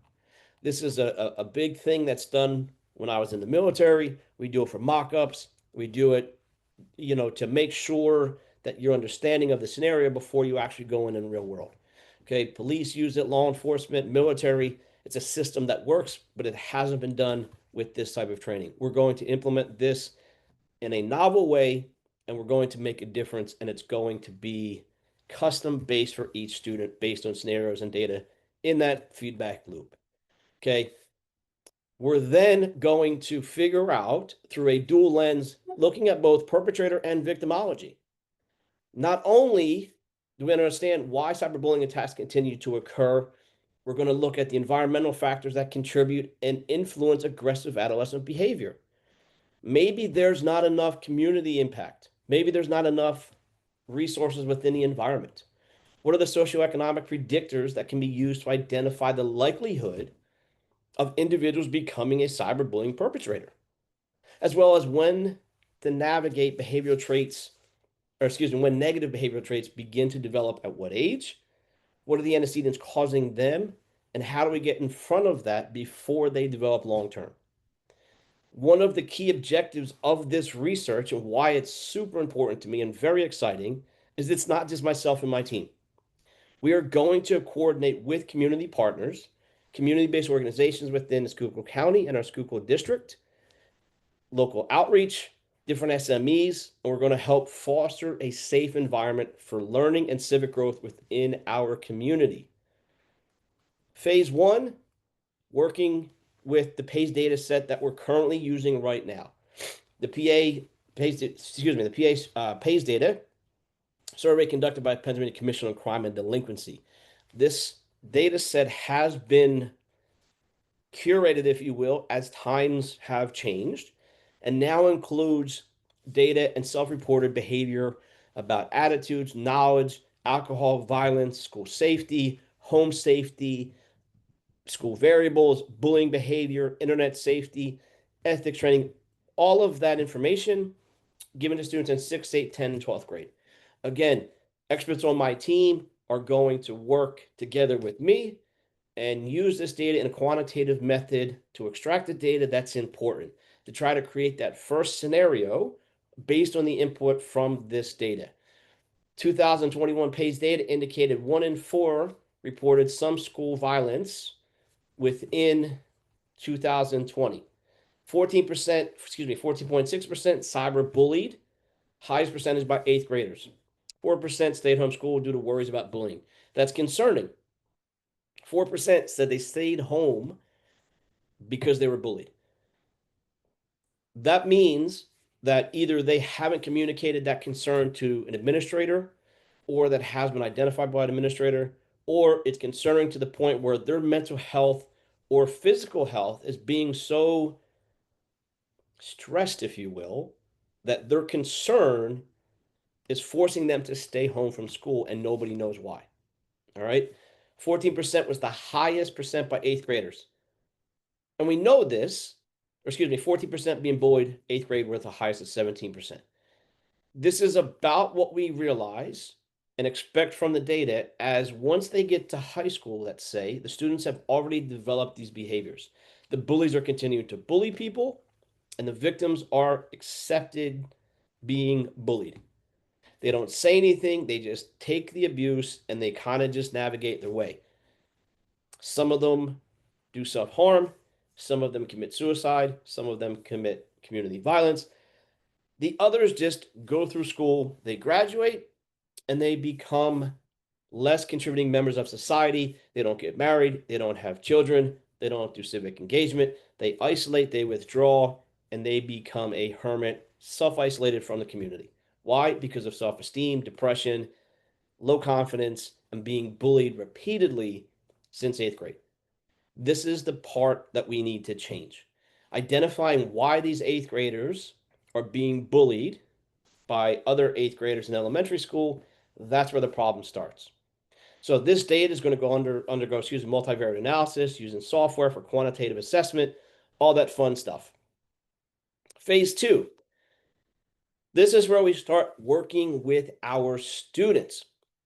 This is a big thing that's done when I was in the military. We do it for mock-ups. We do it, to make sure that you're understanding of the scenario before you actually go in the real world. Okay, police use it, law enforcement, military. It's a system that works, but it hasn't been done with this type of training. We're going to implement this in a novel way, and we're going to make a difference, and it's going to be custom based for each student based on scenarios and data in that feedback loop. Okay. We're then going to figure out through a dual lens, looking at both perpetrator and victimology. Not only do we understand why cyberbullying attacks continue to occur, we're going to look at the environmental factors that contribute and influence aggressive adolescent behavior. Maybe there's not enough community impact. Maybe there's not enough resources within the environment. What are the socioeconomic predictors that can be used to identify the likelihood of individuals becoming a cyberbullying perpetrator, as well as when to navigate behavioral traits, or excuse me, when negative behavioral traits begin to develop at what age? What are the antecedents causing them? And how do we get in front of that before they develop long term? One of the key objectives of this research and why it's super important to me and very exciting is it's not just myself and my team. We are going to coordinate with community partners, community-based organizations within the Schuylkill County and our Schuylkill district, local outreach, different SMEs, and we're going to help foster a safe environment for learning and civic growth within our community. Phase one, working with the PACE data set that we're currently using right now. The PACE data survey conducted by Pennsylvania Commission on Crime and Delinquency. This data set has been curated, if you will, as times have changed, and now includes data and self-reported behavior about attitudes, knowledge, alcohol, violence, school safety, home safety, school variables, bullying behavior, internet safety, ethics training, all of that information given to students in 6th, 8th, 10th, and 12th grade. Again, experts on my team are going to work together with me and use this data in a quantitative method to extract the data that's important, to try to create that first scenario based on the input from this data. 2021 PACE data indicated 1 in 4 reported some school violence within 2020. 14%, 14.6% cyberbullied, highest percentage by 8th graders. 4% stayed home school due to worries about bullying. That's concerning. 4% said they stayed home because they were bullied. That means that either they haven't communicated that concern to an administrator, or that has been identified by an administrator, or it's concerning to the point where their mental health or physical health is being so stressed, if you will, that their concern is forcing them to stay home from school and nobody knows why. All right. 14% was the highest percent by 8th graders. And we know this, or excuse me, 14% being bullied, 8th grade were the highest at 17%. This is about what we realize and expect from the data as once they get to high school, let's say, the students have already developed these behaviors. The bullies are continuing to bully people, and the victims are accepted being bullied. They don't say anything, they just take the abuse and they kind of just navigate their way. Some of them do self-harm, some of them commit suicide, some of them commit community violence. The others just go through school, they graduate, and they become less contributing members of society. They don't get married, they don't have children, they don't do civic engagement, they isolate, they withdraw, and they become a hermit, self isolated from the community. Why? Because of self esteem, depression, low confidence, and being bullied repeatedly since eighth grade. This is the part that we need to change. Identifying why these eighth graders are being bullied by other eighth graders in elementary school, that's where the problem starts. So this data is going to undergo multivariate analysis using software for quantitative assessment, all that fun stuff. Phase two, this is where we start working with our students.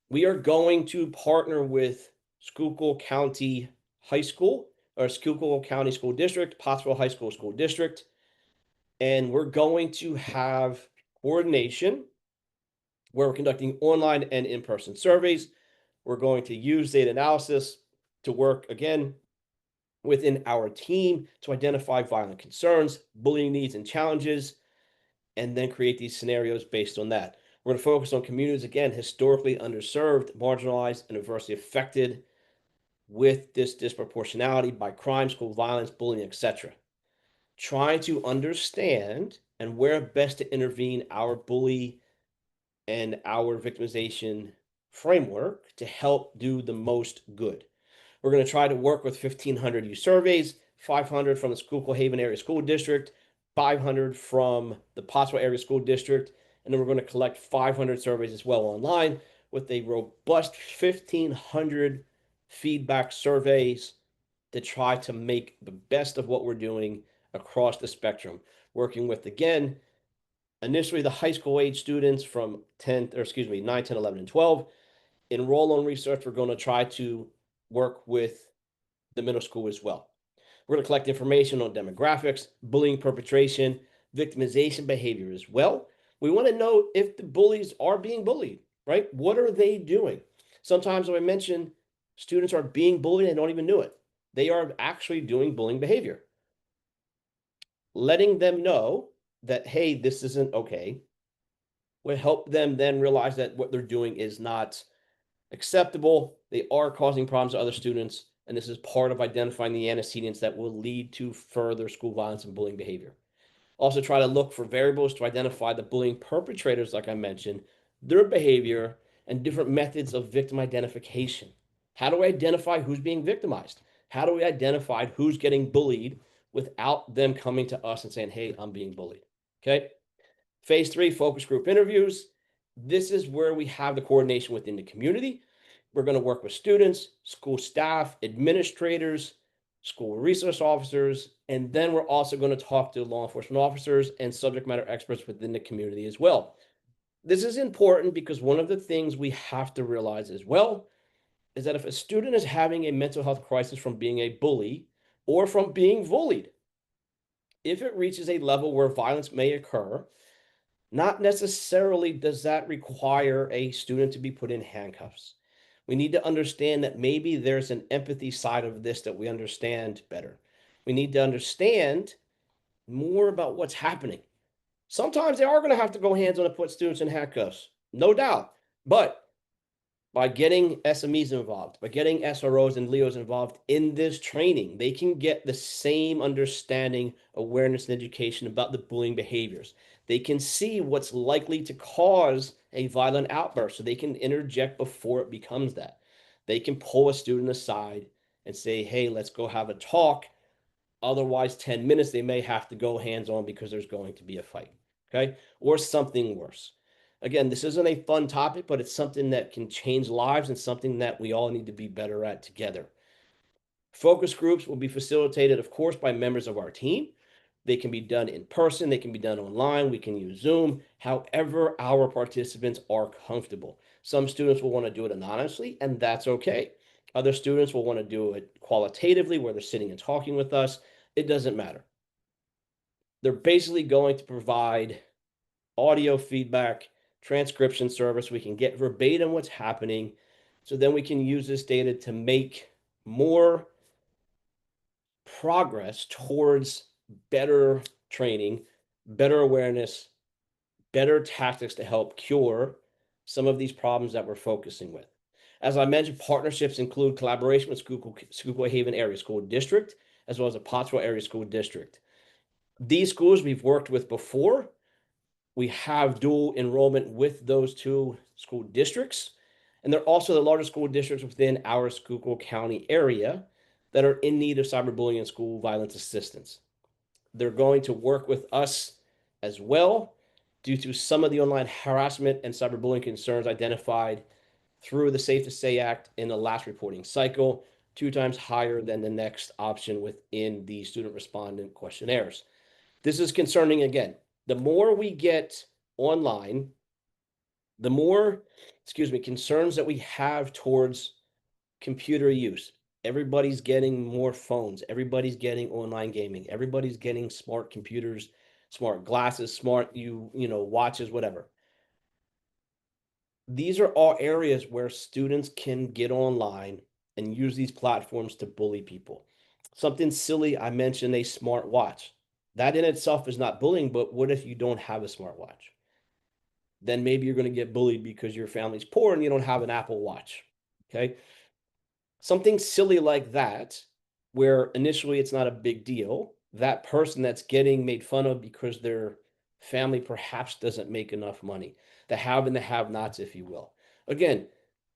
We are going to partner with Schuylkill County High School or Schuylkill County School District, Pottsville High School School District, and we're going to have coordination where we're conducting online and in-person surveys. We're going to use data analysis to work again within our team to identify violent concerns, bullying needs and challenges, and then create these scenarios based on that. We're going to focus on communities, again, historically underserved, marginalized, and adversely affected with this disproportionality by crime, school violence, bullying, etc. Trying to understand and where best to intervene our bully and our victimization framework to help do the most good. We're going to try to work with 1,500 youth surveys, 500 from the Schuylkill Haven Area School District, 500 from the Pottsville Area School District, and then we're going to collect 500 surveys as well online with a robust 1,500 feedback surveys to try to make the best of what we're doing across the spectrum. Working with, again, initially the high school age students from 9, 10, 11, and 12. Enroll on research. We're going to try to work with the middle school as well. We're going to collect information on demographics, bullying perpetration, victimization behavior as well. We want to know if the bullies are being bullied, right? What are they doing? Sometimes, as I mentioned, students are being bullied and don't even know it. They are actually doing bullying behavior. Letting them know that, hey, this isn't okay, will help them then realize that what they're doing is not acceptable. They are causing problems to other students, and this is part of identifying the antecedents that will lead to further school violence and bullying behavior. Also try to look for variables to identify the bullying perpetrators, like I mentioned, their behavior, and different methods of victim identification. How do we identify who's being victimized? How do we identify who's getting bullied without them coming to us and saying, hey, I'm being bullied? Okay. Phase three, focus group interviews. This is where we have the coordination within the community. We're going to work with students, school staff, administrators, school resource officers, and then we're also going to talk to law enforcement officers and subject matter experts within the community as well. This is important because one of the things we have to realize as well is that if a student is having a mental health crisis from being a bully or from being bullied, if it reaches a level where violence may occur, not necessarily does that require a student to be put in handcuffs. We need to understand that maybe there's an empathy side of this that we understand better. We need to understand more about what's happening. Sometimes they are going to have to go hands on and put students in handcuffs, no doubt. But by getting SMEs involved, by getting SROs and LEOs involved in this training, they can get the same understanding, awareness, and education about the bullying behaviors. They can see what's likely to cause a violent outburst so they can interject before it becomes that. They can pull a student aside and say, hey, let's go have a talk. Otherwise, 10 minutes, they may have to go hands on because there's going to be a fight, okay? Or something worse. Again, this isn't a fun topic, but it's something that can change lives and something that we all need to be better at together. Focus groups will be facilitated, of course, by members of our team. They can be done in person, they can be done online, we can use Zoom, however our participants are comfortable. Some students will want to do it anonymously, and that's okay. Other students will want to do it qualitatively, where they're sitting and talking with us. It doesn't matter. They're basically going to provide audio feedback, transcription service. We can get verbatim what's happening. So then we can use this data to make more progress towards better training, better awareness, better tactics to help cure some of these problems that we're focusing with. As I mentioned, partnerships include collaboration with Schuylkill Haven Area School District, as well as the Pottsville Area School District. These schools we've worked with before. We have dual enrollment with those two school districts, and they're also the largest school districts within our Schuylkill County area that are in need of cyberbullying and school violence assistance. They're going to work with us as well due to some of the online harassment and cyberbullying concerns identified through the Safe to Say Act in the last reporting cycle, 2 times higher than the next option within the student respondent questionnaires. This is concerning again. The more we get online, the more, concerns that we have towards computer use. Everybody's getting more phones. Everybody's getting online gaming. Everybody's getting smart computers, smart glasses, smart watches, whatever. These are all areas where students can get online and use these platforms to bully people. Something silly, I mentioned a smart watch. That in itself is not bullying, but what if you don't have a smartwatch? Then maybe you're going to get bullied because your family's poor and you don't have an Apple Watch. Okay. Something silly like that, where initially it's not a big deal, that person that's getting made fun of because their family perhaps doesn't make enough money, the have and the have nots, if you will. Again,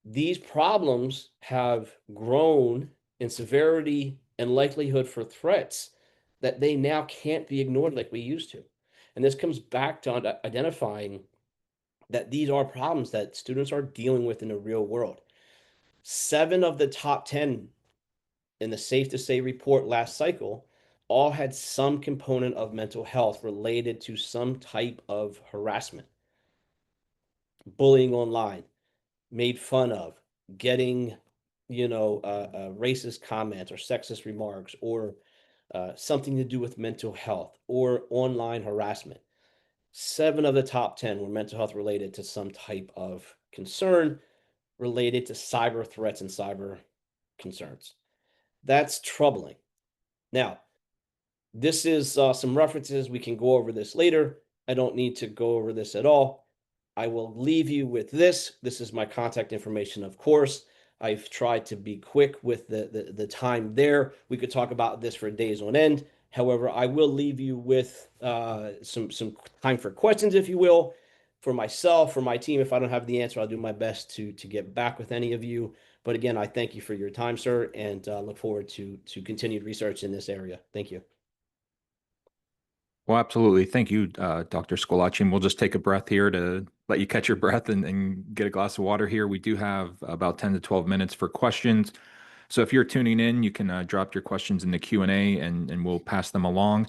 these problems have grown in severity and likelihood for threats that they now can't be ignored like we used to. And this comes back to identifying that these are problems that students are dealing with in the real world. 7 of the top 10 in the Safe to Say report last cycle all had some component of mental health related to some type of harassment, bullying online, made fun of, getting, racist comments or sexist remarks, or something to do with mental health or online harassment. 7 of the top 10 were mental health related to some type of concern related to cyber threats and cyber concerns. That's troubling. Now, this is some references. We can go over this later. I don't need to go over this at all. I will leave you with this. This is my contact information, of course. I've tried to be quick with the time there. We could talk about this for days on end. However, I will leave you with some time for questions, if you will, for myself, for my team. If I don't have the answer, I'll do my best to get back with any of you. But again, I thank you for your time, sir, and look forward to continued research in this area. Thank you. Well, absolutely. Thank you, Dr. Scolacci. And we'll just take a breath here to let you catch your breath and get a glass of water here. We do have about 10 to 12 minutes for questions. So if you're tuning in, you can drop your questions in the Q&A and we'll pass them along.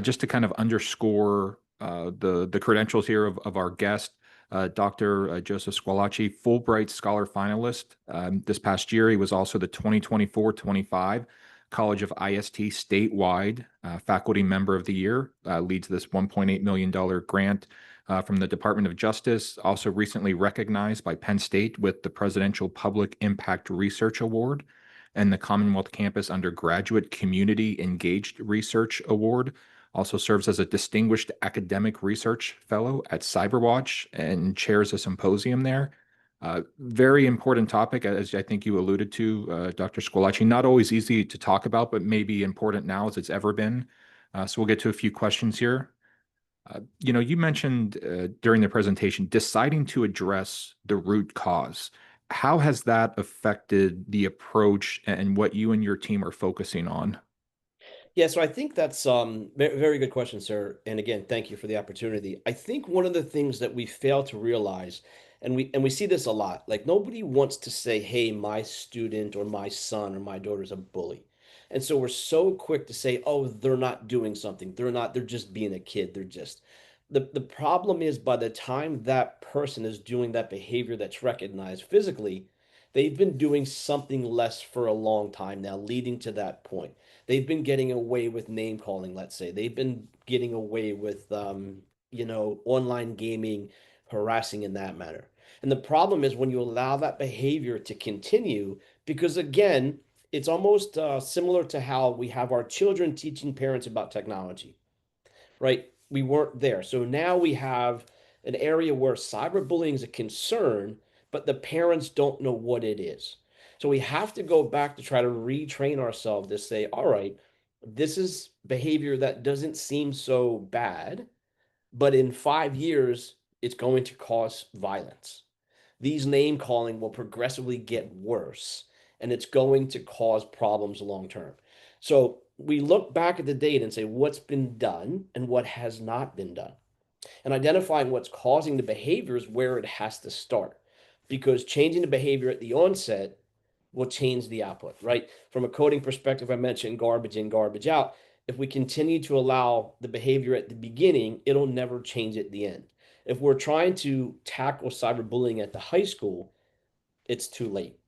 Just to kind of underscore the credentials here of our guest, Dr. Joseph Squalacci, Fulbright Scholar finalist. This past year, he was also the 2024-25 College of IST statewide faculty member of the year, leads this $1.8 million grant from the Department of Justice, also recently recognized by Penn State with the Presidential Public Impact Research Award and the Commonwealth Campus Undergraduate Community Engaged Research Award. Also serves as a distinguished academic research fellow at CyberWatch and chairs a symposium there. Very important topic, as I think you alluded to, Dr. Scolacci. Not always easy to talk about, but maybe important now as it's ever been. So we'll get to a few questions here. You mentioned during the presentation deciding to address the root cause. How has that affected the approach and what you and your team are focusing on? Yeah, so I think that's very good question, sir. And again, thank you for the opportunity. I think one of the things that we fail to realize, and we see this a lot, like nobody wants to say, "Hey, my student or my son or my daughter is a bully." And so we're so quick to say, "Oh, they're not doing something. They're not, they're just being a kid. They're just." The problem is by the time that person is doing that behavior that's recognized physically, they've been doing something less for a long time now, leading to that point. They've been getting away with name calling, let's say. They've been getting away with, online gaming, harassing in that manner. And the problem is when you allow that behavior to continue, because again, it's almost similar to how we have our children teaching parents about technology, right? we weren't there. So now we have an area where cyberbullying is a concern, but the parents don't know what it is. So we have to go back to try to retrain ourselves to say, all right, this is behavior that doesn't seem so bad, but in 5 years, it's going to cause violence. These name calling will progressively get worse, and it's going to cause problems long term. So we look back at the data and say what's been done and what has not been done, and identifying what's causing the behavior is where it has to start, because changing the behavior at the onset will change the output, right? From a coding perspective, I mentioned garbage in, garbage out. If we continue to allow the behavior at the beginning, it'll never change at the end. If we're trying to tackle cyberbullying at the high school, it's too late.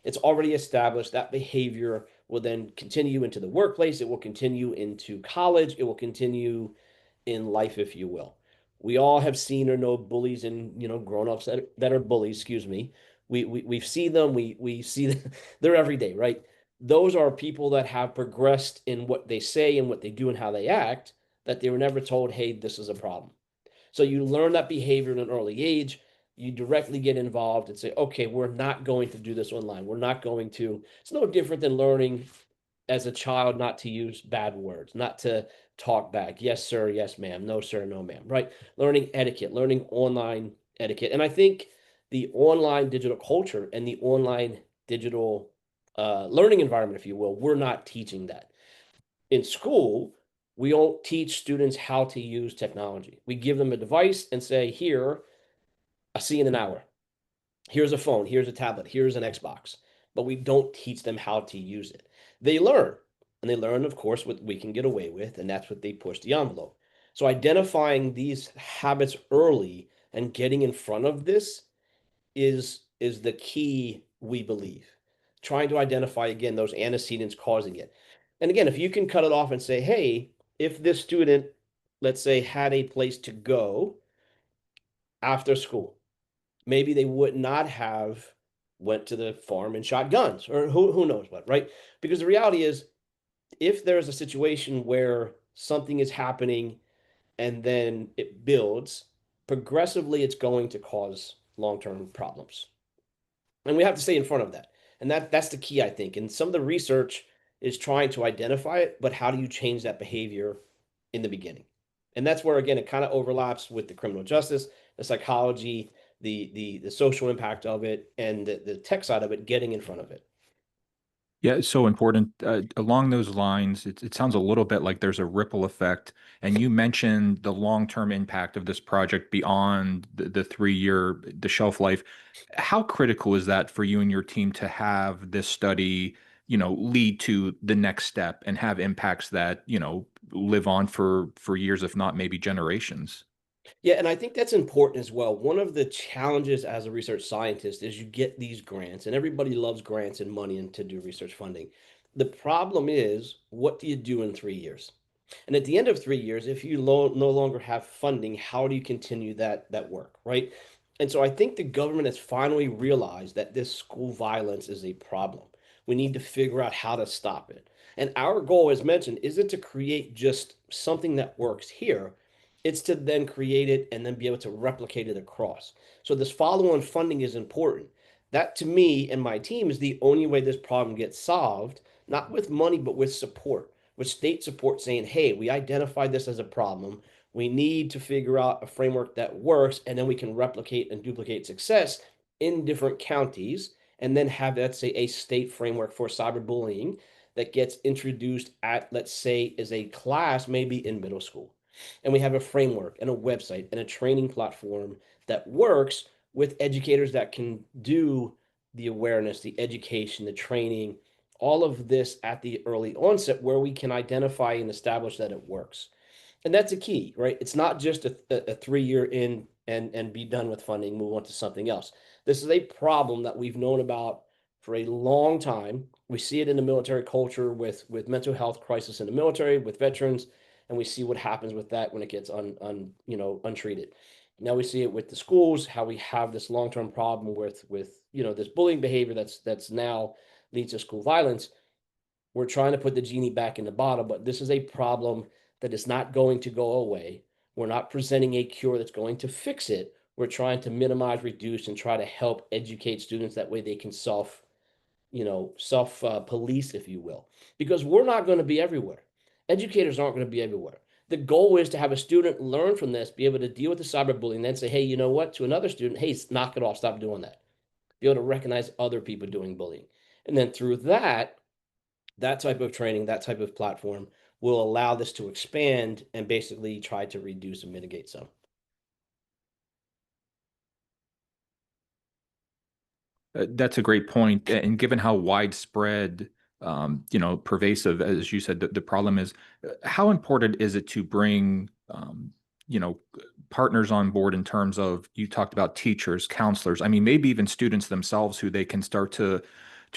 It's already established that behavior will then continue into the workplace. It will continue into college. It will continue in life, if you will. We all have seen or know bullies and grown-ups that are bullies, excuse me. We've seen them, we see them, they're every day, right? Those are people that have progressed in what they say and what they do and how they act, that they were never told, hey, this is a problem. So you learn that behavior at an early age. You directly get involved and say, okay, we're not going to do this online. We're not going to. It's no different than learning as a child not to use bad words, not to talk back. Yes, sir. Yes, ma'am. No, sir. No, ma'am. Right? Learning etiquette, learning online etiquette. And I think the online digital culture and the online digital learning environment, if you will, we're not teaching that. In school, we don't teach students how to use technology. We give them a device and say, here, I'll see you in an hour. Here's a phone, here's a tablet, here's an Xbox. But we don't teach them how to use it. They learn, and they learn, of course, what we can get away with, and that's what they push the envelope. So identifying these habits early and getting in front of this is the key, we believe. Trying to identify again those antecedents causing it. And again, if you can cut it off and say, hey, if this student, let's say, had a place to go after school, maybe they would not have went to the farm and shot guns, or who knows what, right? Because the reality is, if there's a situation where something is happening and then it builds progressively, it's going to cause long-term problems, and we have to stay in front of that. And that's the key, I think. And some of the research is trying to identify it, but how do you change that behavior in the beginning? And that's where, again, it kind of overlaps with the criminal justice, the psychology, the social impact of it, and the tech side of it, getting in front of it. Yeah, it's so important. Along those lines, it sounds a little bit like there's a ripple effect. And you mentioned the long-term impact of this project beyond the 3 year, the shelf life. How critical is that for you and your team to have this study, lead to the next step and have impacts that, live on for years, if not maybe generations? Yeah, and I think that's important as well. One of the challenges as a research scientist is you get these grants, and everybody loves grants and money and to do research funding. The problem is, what do you do in 3 years? And at the end of 3 years, if you no longer have funding, how do you continue that work, right? And so I think the government has finally realized that this school violence is a problem. We need to figure out how to stop it. And our goal, as mentioned, isn't to create just something that works here. It's to then create it and then be able to replicate it across. So this follow-on funding is important. That to me and my team is the only way this problem gets solved, not with money, but with support, with state support saying, hey, we identified this as a problem. We need to figure out a framework that works, and then we can replicate and duplicate success in different counties, and then have, let's say, a state framework for cyberbullying that gets introduced at, let's say, as a class, maybe in middle school. And we have a framework and a website and a training platform that works with educators that can do the awareness, the education, the training, all of this at the early onset where we can identify and establish that it works. And that's a key, right? It's not just a 3 year in and be done with funding, move on to something else. This is a problem that we've known about for a long time. We see it in the military culture with mental health crisis in the military, with veterans, and we see what happens with that when it gets untreated. Now we see it with the schools, how we have this long-term problem with this bullying behavior that's now leads to school violence. We're trying to put the genie back in the bottle, but this is a problem that is not going to go away. We're not presenting a cure that's going to fix it. We're trying to minimize, reduce, and try to help educate students. That way they can self police, if you will, because we're not going to be everywhere. Educators aren't going to be everywhere. The goal is to have a student learn from this, be able to deal with the cyberbullying, then say, hey, you know what, to another student, hey, knock it off, stop doing that. Be able to recognize other people doing bullying. And then through that type of training, that type of platform will allow this to expand and basically try to reduce and mitigate some. That's a great point. And given how widespread, pervasive, as you said, the problem is, how important is it to bring, partners on board in terms of, you talked about teachers, counselors, I mean, maybe even students themselves who they can start to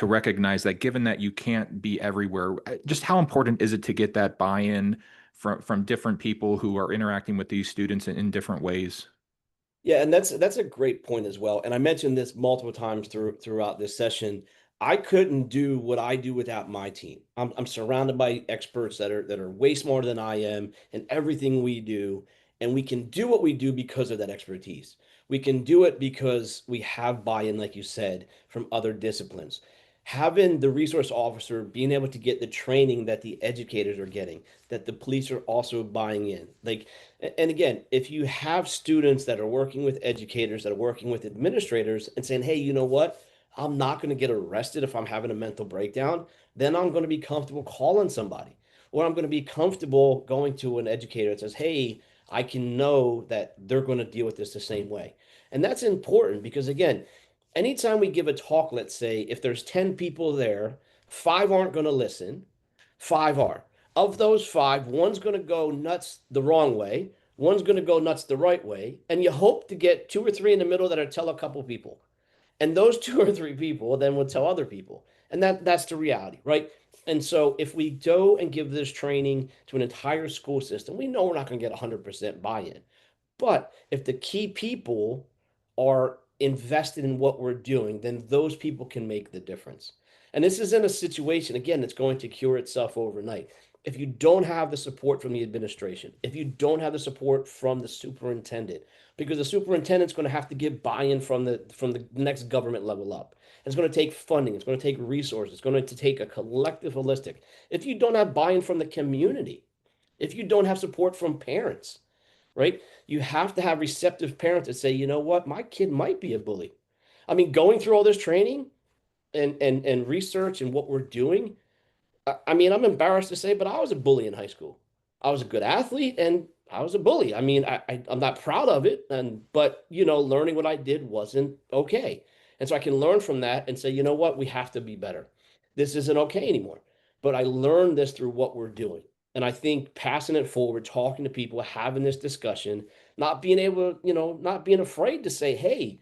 recognize that given that you can't be everywhere, just how important is it to get that buy-in from different people who are interacting with these students in different ways? Yeah, and that's a great point as well. And I mentioned this multiple times throughout this session. I couldn't do what I do without my team. I'm surrounded by experts that are way smarter than I am in everything we do, and we can do what we do because of that expertise. We can do it because we have buy-in, like you said, from other disciplines. Having the resource officer being able to get the training that the educators are getting, that the police are also buying in. Like, and again, if you have students that are working with educators, that are working with administrators and saying, hey, you know what? I'm not going to get arrested if I'm having a mental breakdown, then I'm going to be comfortable calling somebody. Or I'm going to be comfortable going to an educator that says, hey, I can know that they're going to deal with this the same way. And that's important because, again, anytime we give a talk, let's say if there's 10 people there, five aren't going to listen, five are. Of those five, one's going to go nuts the wrong way, one's going to go nuts the right way, and you hope to get two or three in the middle that'll tell a couple people. And those two or three people then will tell other people. And that's the reality, right? And so if we go and give this training to an entire school system, we know we're not going to get 100% buy-in. But if the key people are invested in what we're doing, then those people can make the difference. And this isn't a situation, again, that's going to cure itself overnight. If you don't have the support from the administration, if you don't have the support from the superintendent, because the superintendent's going to have to get buy-in from the next government level up. It's going to take funding, it's going to take resources, it's going to take a collective holistic. If you don't have buy-in from the community, if you don't have support from parents, right? You have to have receptive parents that say, you know what, my kid might be a bully. I mean, going through all this training and research and what we're doing, I mean, I'm embarrassed to say, but I was a bully in high school. I was a good athlete and I was a bully. I mean, I'm not proud of it, but learning what I did wasn't okay. And so I can learn from that and say, you know what, we have to be better. This isn't okay anymore. But I learned this through what we're doing. And I think passing it forward, talking to people, having this discussion, not being able, not being afraid to say, hey,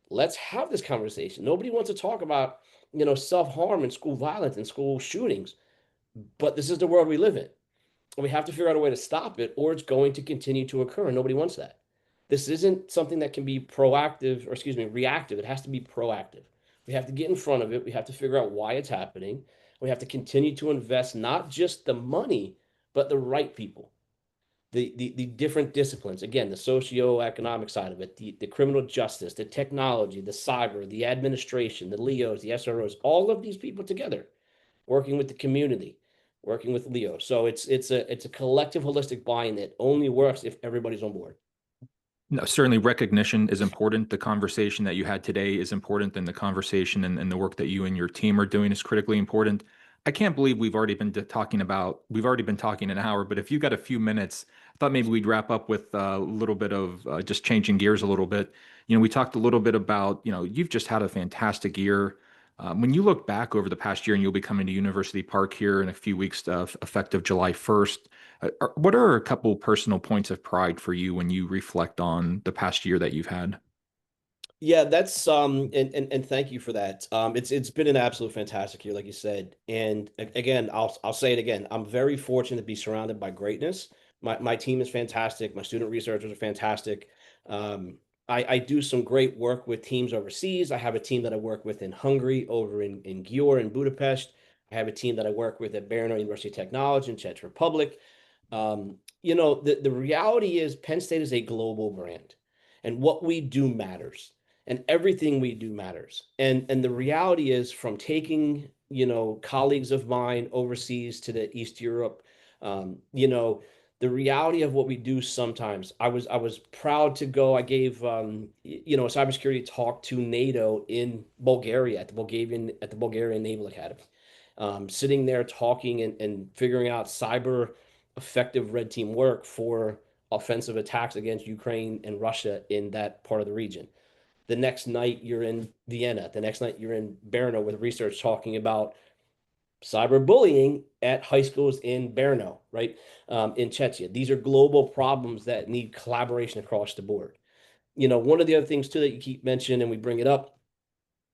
let's have this conversation. Nobody wants to talk about, self-harm and school violence and school shootings, but this is the world we live in. And we have to figure out a way to stop it, or it's going to continue to occur. And nobody wants that. This isn't something that can be proactive, or excuse me, reactive. It has to be proactive. We have to get in front of it. We have to figure out why it's happening. We have to continue to invest not just the money, but the right people, the different disciplines. Again, the socioeconomic side of it, the criminal justice, the technology, the cyber, the administration, the LEOs, the SROs, all of these people together working with the community, working with Leo. So it's a collective holistic buy-in that only works if everybody's on board. No, certainly recognition is important. The conversation that you had today is important, and the conversation and the work that you and your team are doing is critically important. I can't believe we've already been talking an hour, but if you got a few minutes, I thought maybe we'd wrap up with a little bit of just changing gears a little bit. We talked a little bit about, you've just had a fantastic year. When you look back over the past year, and you'll be coming to University Park here in a few weeks, effective July 1st, what are a couple personal points of pride for you when you reflect on the past year that you've had? Yeah, that's and thank you for that. It's been an absolute fantastic year, like you said. And again, I'll say it again. I'm very fortunate to be surrounded by greatness. My team is fantastic. My student researchers are fantastic. Um, I do some great work with teams overseas. I have a team that I work with in Hungary, over in Győr in Budapest. I have a team that I work with at Baranow University of Technology in Czech Republic. the reality is Penn State is a global brand, and what we do matters, and everything we do matters. And the reality is, from taking, colleagues of mine overseas to the East Europe, the reality of what we do sometimes. I was proud to go. I gave a cybersecurity talk to NATO in Bulgaria at the Bulgarian Naval Academy. Sitting there talking and figuring out cyber effective red team work for offensive attacks against Ukraine and Russia in that part of the region. The next night you're in Vienna. The next night you're in Brno with research talking about cyberbullying at high schools in Brno, right? In Czechia. These are global problems that need collaboration across the board. One of the other things too that you keep mentioning and we bring it up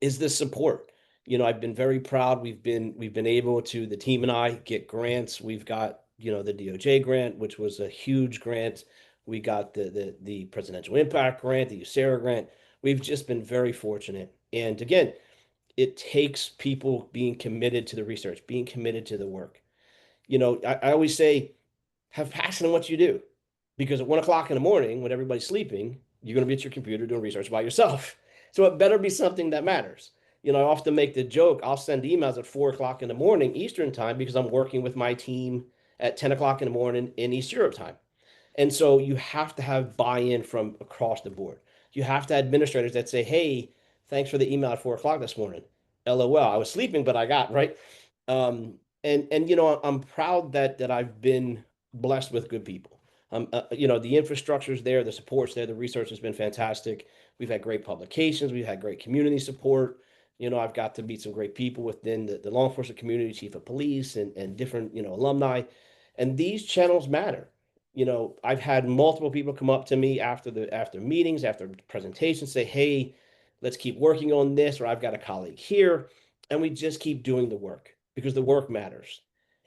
is the support. I've been very proud. We've been able to, the team and I, get grants. We've got, the DOJ grant, which was a huge grant. We got the Presidential Impact Grant, the USERA grant. We've just been very fortunate. And again, it takes people being committed to the research, being committed to the work. I always say, have passion in what you do. Because at 1 o'clock in the morning, when everybody's sleeping, you're going to be at your computer doing research by yourself. So it better be something that matters. I often make the joke, I'll send emails at 4 o'clock in the morning Eastern time because I'm working with my team at 10 o'clock in the morning in East Europe time. And so you have to have buy-in from across the board. You have to have administrators that say, hey, thanks for the email at 4 o'clock this morning. LOL. I was sleeping, but I got right. And I'm proud that I've been blessed with good people. The infrastructure's there, the support's there, the research has been fantastic. We've had great publications, we've had great community support. I've got to meet some great people within the law enforcement community, chief of police, and different, alumni. And these channels matter. I've had multiple people come up to me after meetings, after presentations, say, hey, let's keep working on this, or I've got a colleague here, and we just keep doing the work because the work matters.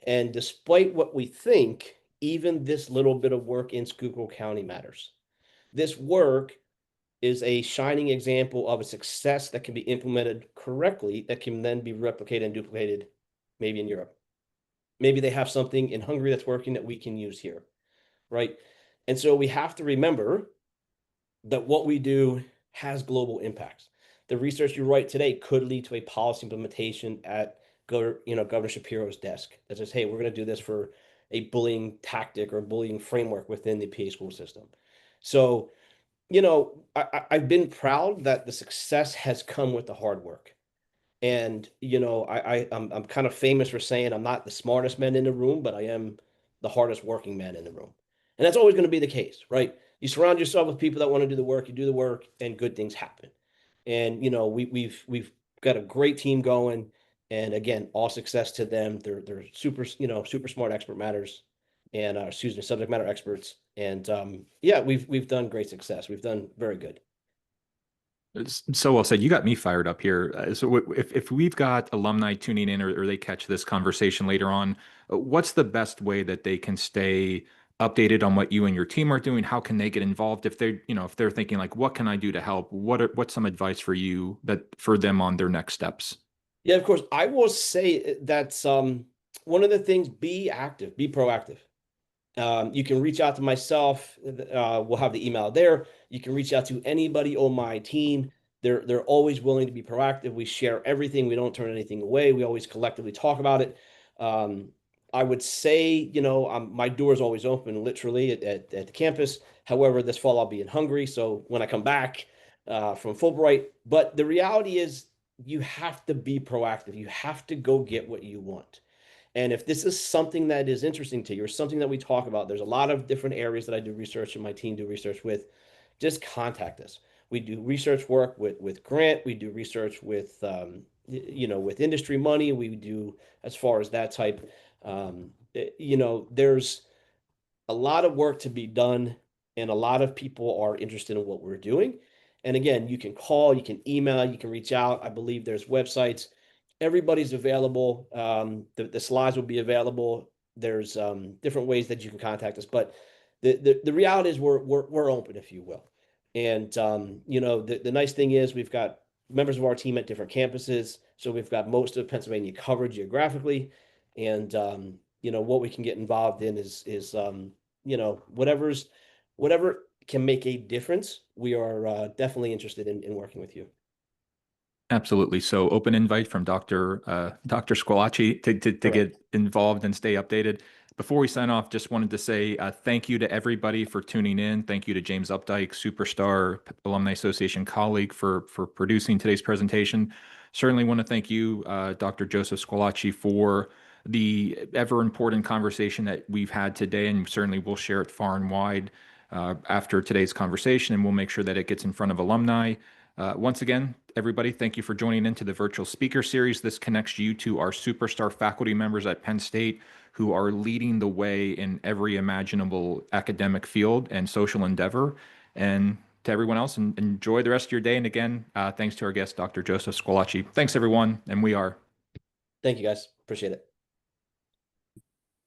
And despite what we think, even this little bit of work in Schuylkill County matters. This work is a shining example of a success that can be implemented correctly, that can then be replicated and duplicated maybe in Europe. Maybe they have something in Hungary that's working that we can use here, right? And so we have to remember that what we do has global impacts. The research you write today could lead to a policy implementation at Governor Shapiro's desk that says, hey, we're going to do this for a bullying tactic or bullying framework within the PA school system. So, I've been proud that the success has come with the hard work. And I'm kind of famous for saying I'm not the smartest man in the room, but I am the hardest working man in the room. And that's always going to be the case, right? You surround yourself with people that want to do the work, you do the work, and good things happen. And we've got a great team going. And again, all success to them. They're super, super smart expert matters and excuse me, subject matter experts. And yeah, we've done great success. We've done very good. It's so well said. You got me fired up here. If we've got alumni tuning in or they catch this conversation later on, what's the best way that they can stay updated on what you and your team are doing? How can they get involved if they're thinking like, what can I do to help? What's some advice for you that for them on their next steps? Yeah, of course. I will say that's one of the things, be active, be proactive. You can reach out to myself. We'll have the email there. You can reach out to anybody on my team. They're always willing to be proactive. We share everything. We don't turn anything away. We always collectively talk about it. Um, I would say, my door is always open, literally at the campus. However, this fall I'll be in Hungary, so when I come back from Fulbright. But the reality is, you have to be proactive. You have to go get what you want. And if this is something that is interesting to you or something that we talk about, there's a lot of different areas that I do research and my team do research with. Just contact us. We do research work with Grant. We do research with with industry money. We do as far as that type. There's a lot of work to be done, and a lot of people are interested in what we're doing. And again, you can call, you can email, you can reach out. I believe there's websites. Everybody's available. The slides will be available. There's different ways that you can contact us, but the reality is we're open, if you will. And the nice thing is we've got members of our team at different campuses, so we've got most of Pennsylvania covered geographically, and what we can get involved in is whatever can make a difference, we are definitely interested in working with you. Absolutely. So open invite from Dr. Squilacci to Correct. get involved and stay updated. Before we sign off, just wanted to say thank you to everybody for tuning in. Thank you to James Updike, superstar Alumni Association colleague, for producing today's presentation. Certainly want to thank you, Dr. Joseph Squilacci, for the ever important conversation that we've had today, and certainly we'll share it far and wide after today's conversation, and we'll make sure that it gets in front of alumni. Once again, everybody, thank you for joining into the virtual speaker series. This connects you to our superstar faculty members at Penn State who are leading the way in every imaginable academic field and social endeavor. And to everyone else, enjoy the rest of your day. And again, thanks to our guest, Dr. Joseph Squilacci. Thanks, everyone. And we are. Thank you, guys. Appreciate it.